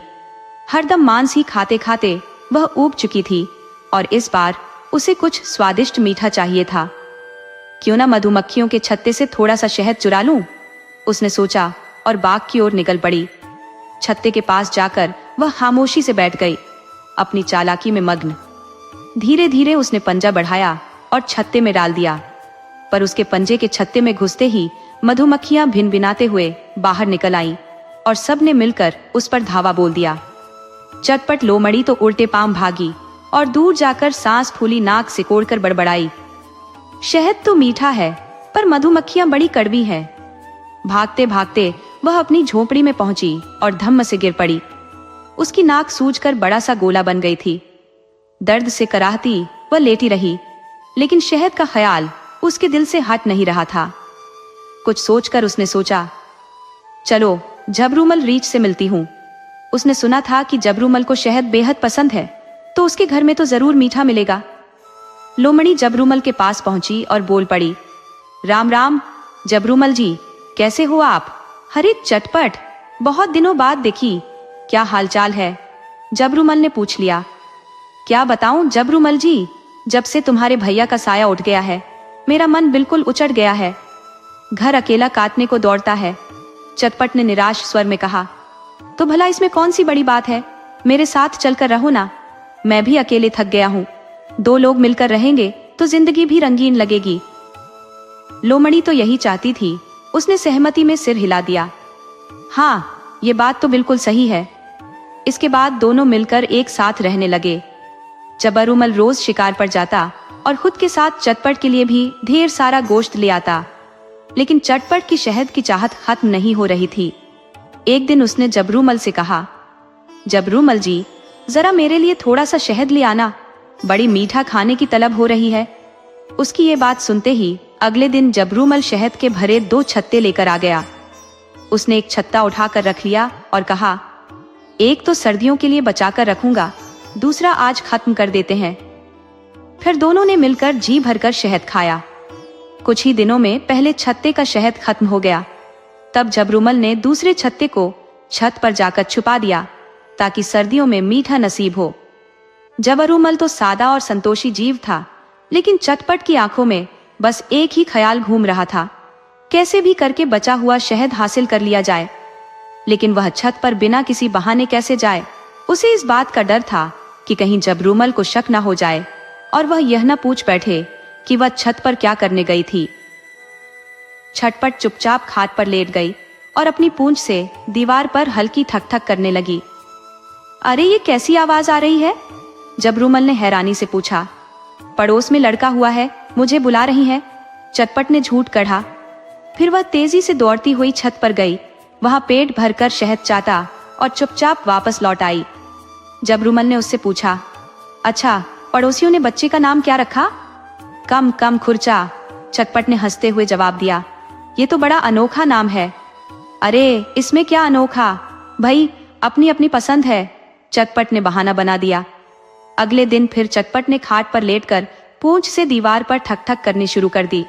हरदम मांस ही खाते खाते वह ऊब चुकी थी और इस बार उसे कुछ स्वादिष्ट मीठा चाहिए था। क्यों ना मधुमक्खियों के छत्ते से थोड़ा सा शहद चुरा लूं, उसने सोचा और बाग की ओर निकल पड़ी। छत्ते के पास जाकर वह खामोशी से बैठ गई, अपनी चालाकी में मग्न। धीरे धीरे उसने पंजा बढ़ाया और छत्ते में डाल दिया, पर उसके पंजे के छत्ते में घुसते ही मधुमक्खियां भिनभिनाते हुए बाहर निकल आईं और सब ने मिलकर उस पर धावा बोल दिया। चटपट लोमड़ी तो उल्टे पांव भागी और दूर जाकर सांस फूली नाक सिकोड़कर बड़बड़ाई, शहद तो मीठा है पर मधुमक्खियां बड़ी कड़वी हैं। भागते भागते वह अपनी झोपड़ी में पहुंची और धम्म से गिर पड़ी। उसकी नाक सूजकर बड़ा सा गोला बन गई थी। दर्द से कराहती वह लेटी रही, लेकिन शहद का ख्याल उसके दिल से हट नहीं रहा था। कुछ सोचकर उसने सोचा, चलो जबरूमल रीछ से मिलती हूँ। उसने सुना था कि जबरूमल को शहद बेहद पसंद है, तो उसके घर में तो जरूर मीठा मिलेगा। लोमड़ी जबरूमल के पास पहुंची और बोल पड़ी, राम राम जबरूमल जी, कैसे हो आप? अरे चटपट, बहुत दिनों बाद देखी, क्या हालचाल है? जबरूमल ने पूछ लिया। क्या बताऊं जबरूमल जी, जब से तुम्हारे भैया का साया उठ गया है, मेरा मन बिल्कुल उचट गया है। घर अकेला काटने को दौड़ता है। चटपट ने निराश स्वर में कहा, तो भला इसमें कौन सी बड़ी बात है? मेरे साथ चलकर रहो ना, मैं भी अकेले थक गया हूँ। 2 लोग मिलकर रहेंगे तो जिंदगी भी रंगीन लगेगी। लोमड़ी तो यही चाहती थी। उसने सहमति में सिर हिला दिया। हाँ, ये बात तो बिल्कुल सही है। इसके बाद दोनों मिलकर एक साथ रहने लगे। जबरूमल रोज शिकार पर जाता और खुद के साथ चटपट के लिए भी ढेर सारा गोश्त ले आता, लेकिन चटपट की शहद की चाहत खत्म नहीं हो रही थी। एक दिन उसने जबरूमल से कहा, जबरूमल जी, जरा मेरे लिए थोड़ा सा शहद ले आना, बड़ी मीठा खाने की तलब हो रही है। उसकी ये बात सुनते ही अगले दिन जबरूमल शहद के भरे 2 छत्ते लेकर आ गया। उसने एक छत्ता उठाकर रख लिया और कहा, एक तो सर्दियों के लिए बचाकर रखूंगा, दूसरा आज खत्म कर देते हैं। फिर दोनों ने मिलकर जी भरकर शहद खाया। कुछ ही दिनों में पहले छत्ते का शहद खत्म हो गया। तब जबरूमल ने दूसरे छत्ते को छत पर जाकर छुपा दिया ताकि सर्दियों में मीठा नसीब हो। जबरूमल तो सादा और संतोषी जीव था, लेकिन चटपट की आंखों में बस एक ही ख्याल घूम रहा था, कैसे भी करके बचा हुआ शहद हासिल कर लिया जाए। लेकिन वह छत पर बिना किसी बहाने कैसे जाए? उसे इस बात का डर था कि कहीं जबरूमल को शक न हो जाए और वह यह न पूछ बैठे कि वह छत पर क्या करने गई थी। छटपट चुपचाप खाट पर लेट गई और अपनी पूंछ से दीवार पर हल्की ठक ठक करने लगी। अरे ये कैसी आवाज आ रही है? जबरूमल ने हैरानी से पूछा। पड़ोस में लड़का हुआ है, मुझे बुला रही है, चटपट ने झूठ कहा। फिर वह तेजी से दौड़ती हुई छत पर गई, वहां पेट भरकर शहद चाटा और चुपचाप वापस लौट आई। जबरूमल ने उससे पूछा, अच्छा पड़ोसियों ने बच्चे का नाम क्या रखा? कम कम खुरचा, चटपट ने हंसते हुए जवाब दिया। ये तो बड़ा अनोखा नाम है। अरे इसमें क्या अनोखा भाई, अपनी अपनी पसंद है, चटपट ने बहाना बना दिया। अगले दिन फिर चटपट ने खाट पर लेटकर पूंछ से दीवार पर ठक ठक करनी शुरू कर दी।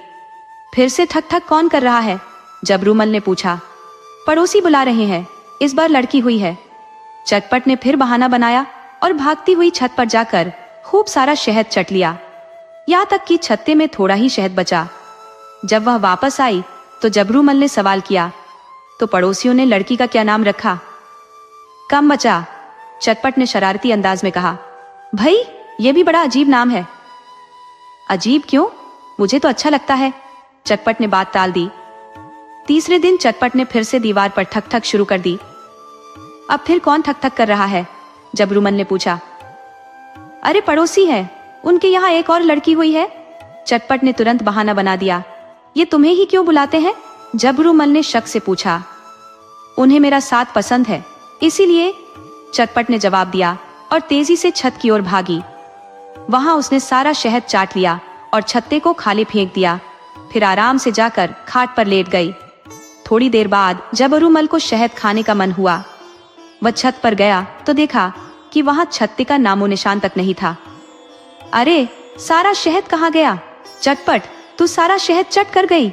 फिर से ठक ठक कौन कर रहा है? जबरूमल ने पूछा। पड़ोसी बुला रहे हैं, इस बार लड़की हुई है। चटपट ने फिर बहाना बनाया और भागती हुई छत पर जाकर खूब सारा शहद चट लिया, यहाँ तक कि छत्ते में थोड़ा ही शहद बचा। जब वह वापस आई तो जबरूमल ने सवाल किया, तो पड़ोसियों ने लड़की का क्या नाम रखा? कम बचा, चटपट ने शरारती अंदाज में कहा। भाई ये भी बड़ा अजीब नाम है। अजीब क्यों? मुझे तो अच्छा लगता है, चटपट ने बात टाल दी। तीसरे दिन चटपट ने फिर से दीवार पर ठक ठक शुरू कर दी। अब फिर कौन ठक ठक कर रहा है? जबरूमल ने पूछा। अरे पड़ोसी है, उनके यहाँ एक और लड़की हुई है, चटपट ने तुरंत बहाना बना दिया। ये तुम्हें ही क्यों बुलाते हैं? जबरूमल ने शक से पूछा। उन्हें मेरा साथ पसंद है, इसीलिए, चटपट ने जवाब दिया और तेजी से छत की ओर भागी। वहां उसने सारा शहद चाट लिया और छत्ते को खाली फेंक दिया। फिर आराम से जाकर खाट पर लेट गई। थोड़ी देर बाद जबरूमल को शहद खाने का मन हुआ। वह छत पर गया तो देखा कि वहां छत्ते का नामो निशान तक नहीं था। अरे सारा शहद कहाँ गया? चटपट तू सारा शहद चट कर गई।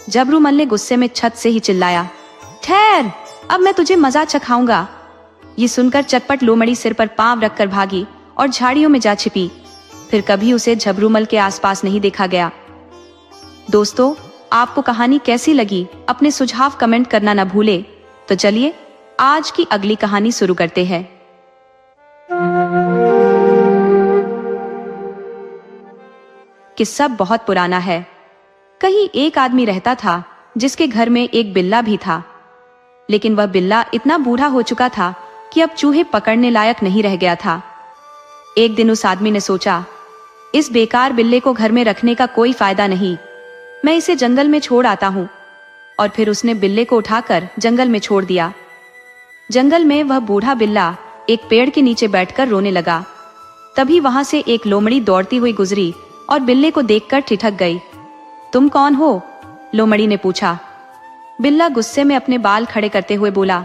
जबरूमल ने गुस्से में छत से ही चिल्लाया। ठहर, अब मैं तुझे मजा चखाऊंगा। ये सुनकर चटपट लोमड़ी सिर पर पांव रखकर भागी और झाड़ियों में जा छिपी। फिर कभी उसे जबरूमल के आसपास नहीं देखा गया। दोस्तों, आपको कहानी कैसी लगी? अपने सुझाव कमेंट करना ना भूले। तो चलिए आज की अगली कहानी शुरू करते हैं। किस्सा बहुत पुराना है। कहीं एक आदमी रहता था जिसके घर में एक बिल्ला भी था, लेकिन वह बिल्ला इतना बूढ़ा हो चुका था कि अब चूहे पकड़ने लायक नहीं रह गया था। एक दिन उस आदमी ने सोचा, इस बेकार बिल्ले को घर में रखने का कोई फायदा नहीं, मैं इसे जंगल में छोड़ आता हूं। और फिर उसने बिल्ले को उठाकर जंगल में छोड़ दिया। जंगल में वह बूढ़ा बिल्ला एक पेड़ के नीचे बैठकर रोने लगा। तभी वहां से एक लोमड़ी दौड़ती हुई गुजरी और बिल्ले को देखकर ठिठक गई। तुम कौन हो? लोमड़ी ने पूछा। बिल्ला गुस्से में अपने बाल खड़े करते हुए बोला,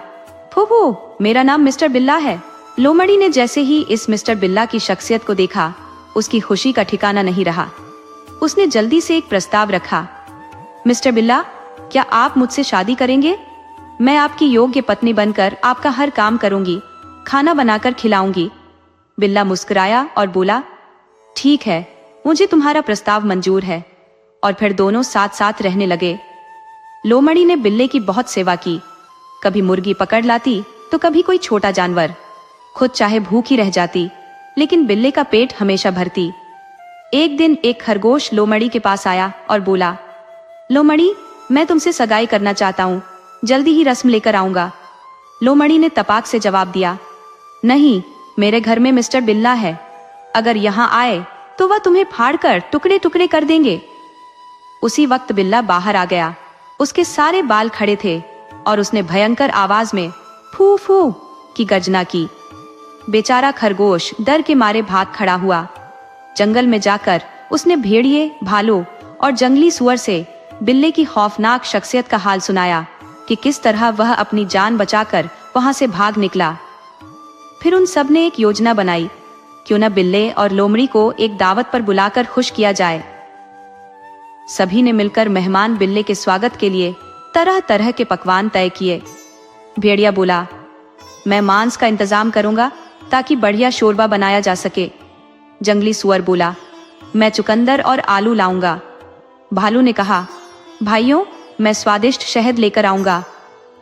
फूफू, मेरा नाम मिस्टर बिल्ला है। लोमड़ी ने जैसे ही इस मिस्टर बिल्ला की शख्सियत को देखा, उसकी खुशी का ठिकाना नहीं रहा। उसने जल्दी से एक प्रस्ताव रखा। मिस्टर बिल्ला, क्या आप मुझसे शादी करेंगे? मैं आपकी योग्य पत्नी बनकर आपका हर काम करूंगी, खाना बनाकर खिलाऊंगी। बिल्ला मुस्कुराया और बोला, ठीक है, मुझे तुम्हारा प्रस्ताव मंजूर है। और फिर दोनों साथ साथ रहने लगे। लोमड़ी ने बिल्ले की बहुत सेवा की, कभी मुर्गी पकड़ लाती तो कभी कोई छोटा जानवर। खुद चाहे भूखी रह जाती, लेकिन बिल्ले का पेट हमेशा भरती। एक दिन एक खरगोश लोमड़ी के पास आया और बोला, लोमड़ी, मैं तुमसे सगाई करना चाहता हूँ, जल्दी ही रस्म लेकर आऊंगा। लोमड़ी ने तपाक से जवाब दिया, नहीं, मेरे घर में मिस्टर बिल्ला है, अगर यहाँ आए तो वह तुम्हें फाड़कर टुकड़े टुकड़े कर देंगे। उसी वक्त बिल्ला बाहर आ गया। उसके सारे बाल खड़े थे और उसने भयंकर आवाज में फू फू की गर्जना की। बेचारा खरगोश डर के मारे भाग खड़ा हुआ। जंगल में जाकर उसने भेड़िए, भालू और जंगली सुअर से बिल्ले की खौफनाक शख्सियत का हाल सुनाया कि किस तरह वह अपनी जान बचाकर वहां से भाग निकला। फिर उन सब ने एक योजना बनाई, क्यों न बिल्ले और लोमड़ी को एक दावत पर बुलाकर खुश किया जाए। सभी ने मिलकर मेहमान बिल्ले के स्वागत के लिए तरह तरह के पकवान तय किए। भेड़िया बोला, मैं मांस का इंतजाम करूंगा ताकि बढ़िया शोरबा बनाया जा सके। जंगली सुअर बोला, मैं चुकंदर और आलू लाऊंगा। भालू ने कहा, भाइयों, मैं स्वादिष्ट शहद लेकर आऊंगा।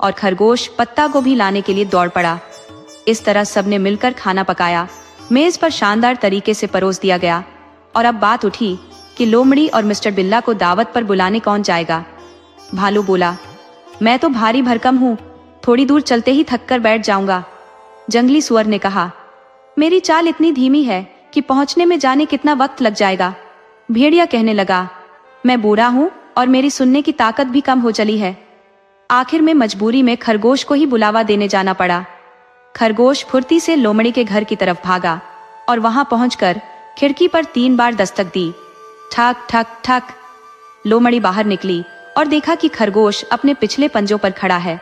और खरगोश पत्ता गोभी लाने के लिए दौड़ पड़ा। इस तरह सबने मिलकर खाना पकाया। मेज पर शानदार तरीके से परोस दिया गया। और अब बात उठी कि लोमड़ी और मिस्टर बिल्ला को दावत पर बुलाने कौन जाएगा। भालू बोला, मैं तो भारी भरकम हूँ, थोड़ी दूर चलते ही थक कर बैठ जाऊंगा। जंगली सुअर ने कहा, मेरी चाल इतनी धीमी है कि पहुंचने में जाने कितना वक्त लग जाएगा। भेड़िया कहने लगा, मैं बूढ़ा हूँ और मेरी सुनने की ताकत भी कम हो चली है। आखिर में मजबूरी में खरगोश को ही बुलावा देने जाना पड़ा। खरगोश फुर्ती से लोमड़ी के घर की तरफ भागा और वहां पहुंचकर खिड़की पर 3 बार दस्तक दी। ठक ठक ठक। लोमड़ी बाहर निकली और देखा कि खरगोश अपने पिछले पंजों पर खड़ा है।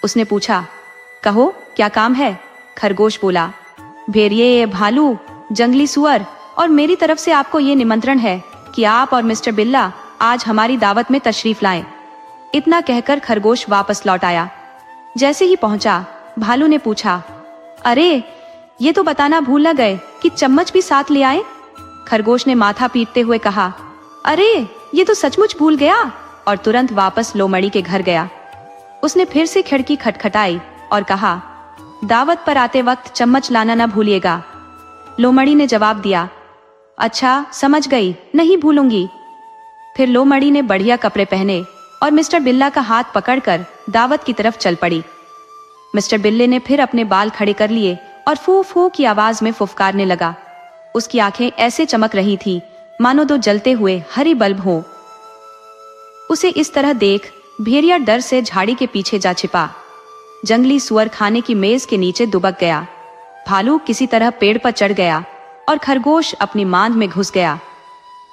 उसने पूछा, कहो क्या काम है? खरगोश बोला, भेड़िए, भालू, जंगली सुअर और मेरी तरफ से आपको ये निमंत्रण है कि आप और मिस्टर बिल्ला आज हमारी दावत में तशरीफ लाएं। इतना कहकर खरगोश वापस लौट आया। जैसे ही पहुंचा, भालू ने पूछा, अरे ये तो बताना भूल न गए कि चम्मच भी साथ ले आए। खरगोश ने माथा पीटते हुए कहा, अरे ये तो सचमुच भूल गया, और तुरंत वापस लोमड़ी के घर गया। उसने फिर से खिड़की खटखटाई और कहा, दावत पर आते वक्त चम्मच लाना न भूलिएगा। लोमड़ी ने जवाब दिया, अच्छा समझ गई, नहीं भूलूंगी। फिर लोमड़ी ने बढ़िया कपड़े पहने और मिस्टर बिल्ला का हाथ पकड़कर दावत की तरफ चल पड़ी। मिस्टर बिल्ले ने फिर अपने बाल खड़े कर लिए और फू फू की आवाज में फुफकारने लगा। उसकी आंखें ऐसे चमक रही थी मानो 2 जलते हुए हरी बल्ब हो। उसे इस तरह देख भेड़िया डर से झाड़ी के पीछे जा छिपा। जंगली सुअर खाने की मेज के नीचे दुबक गया। भालू किसी तरह पेड़ पर चढ़ गया और खरगोश अपनी मांद में घुस गया।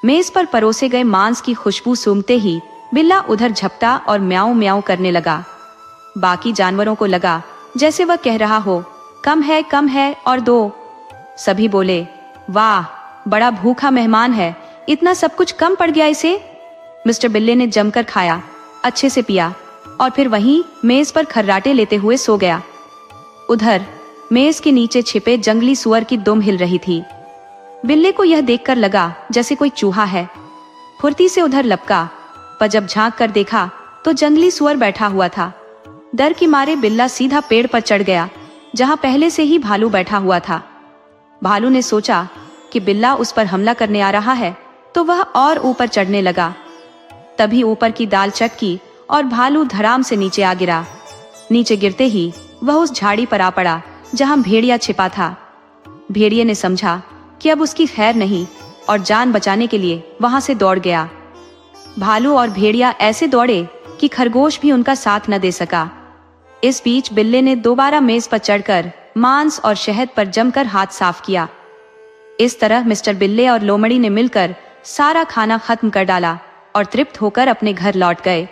मेज पर परोसे गए मांस की खुशबू सूंघते ही बिल्ला उधर झपटा और म्याऊं म्याऊं करने लगा। बाकी जानवरों को लगा जैसे वह कह रहा हो, कम है और दो। सभी बोले, वाह, बड़ा भूखा मेहमान है, इतना सब कुछ कम पड़ गया इसे। मिस्टर बिल्ले ने जमकर खाया, अच्छे से पिया और फिर वहीं मेज पर खर्राटे लेते हुए सो गया। उधर मेज के नीचे छिपे जंगली सुअर की दुम हिल रही थी। बिल्ले को यह देखकर लगा जैसे कोई चूहा है। फुर्ती से उधर लपका, पर जब झांक कर देखा तो जंगली सुअर बैठा हुआ था। डर के मारे बिल्ला सीधा पेड़ पर चढ़ गया जहां पहले से ही भालू बैठा हुआ था। भालू ने सोचा कि बिल्ला उस पर हमला करने आ रहा है तो वह और ऊपर चढ़ने लगा। तभी ऊपर की डाल चटकी और भालू धड़ाम से नीचे आ गिरा। नीचे गिरते ही वह उस झाड़ी पर आ पड़ा जहां भेड़िया छिपा था। भेड़िए ने समझा कि अब उसकी खैर नहीं और जान बचाने के लिए वहां से दौड़ गया। भालू और भेड़िया ऐसे दौड़े कि खरगोश भी उनका साथ न दे सका। इस बीच बिल्ले ने दोबारा मेज पर चढ़कर मांस और शहद पर जमकर हाथ साफ किया। इस तरह मिस्टर बिल्ले और लोमड़ी ने मिलकर सारा खाना खत्म कर डाला और तृप्त होकर अपने घर लौट गए।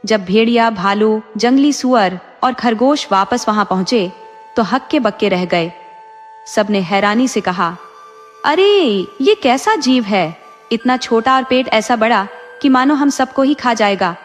जब भेड़िया, भालू, जंगली सुअर और खरगोश वापस वहां पहुंचे तो हक्के बक्के रह गए। सबने हैरानी से कहा, अरे ये कैसा जीव है, इतना छोटा और पेट ऐसा बड़ा कि मानो हम सबको ही खा जाएगा।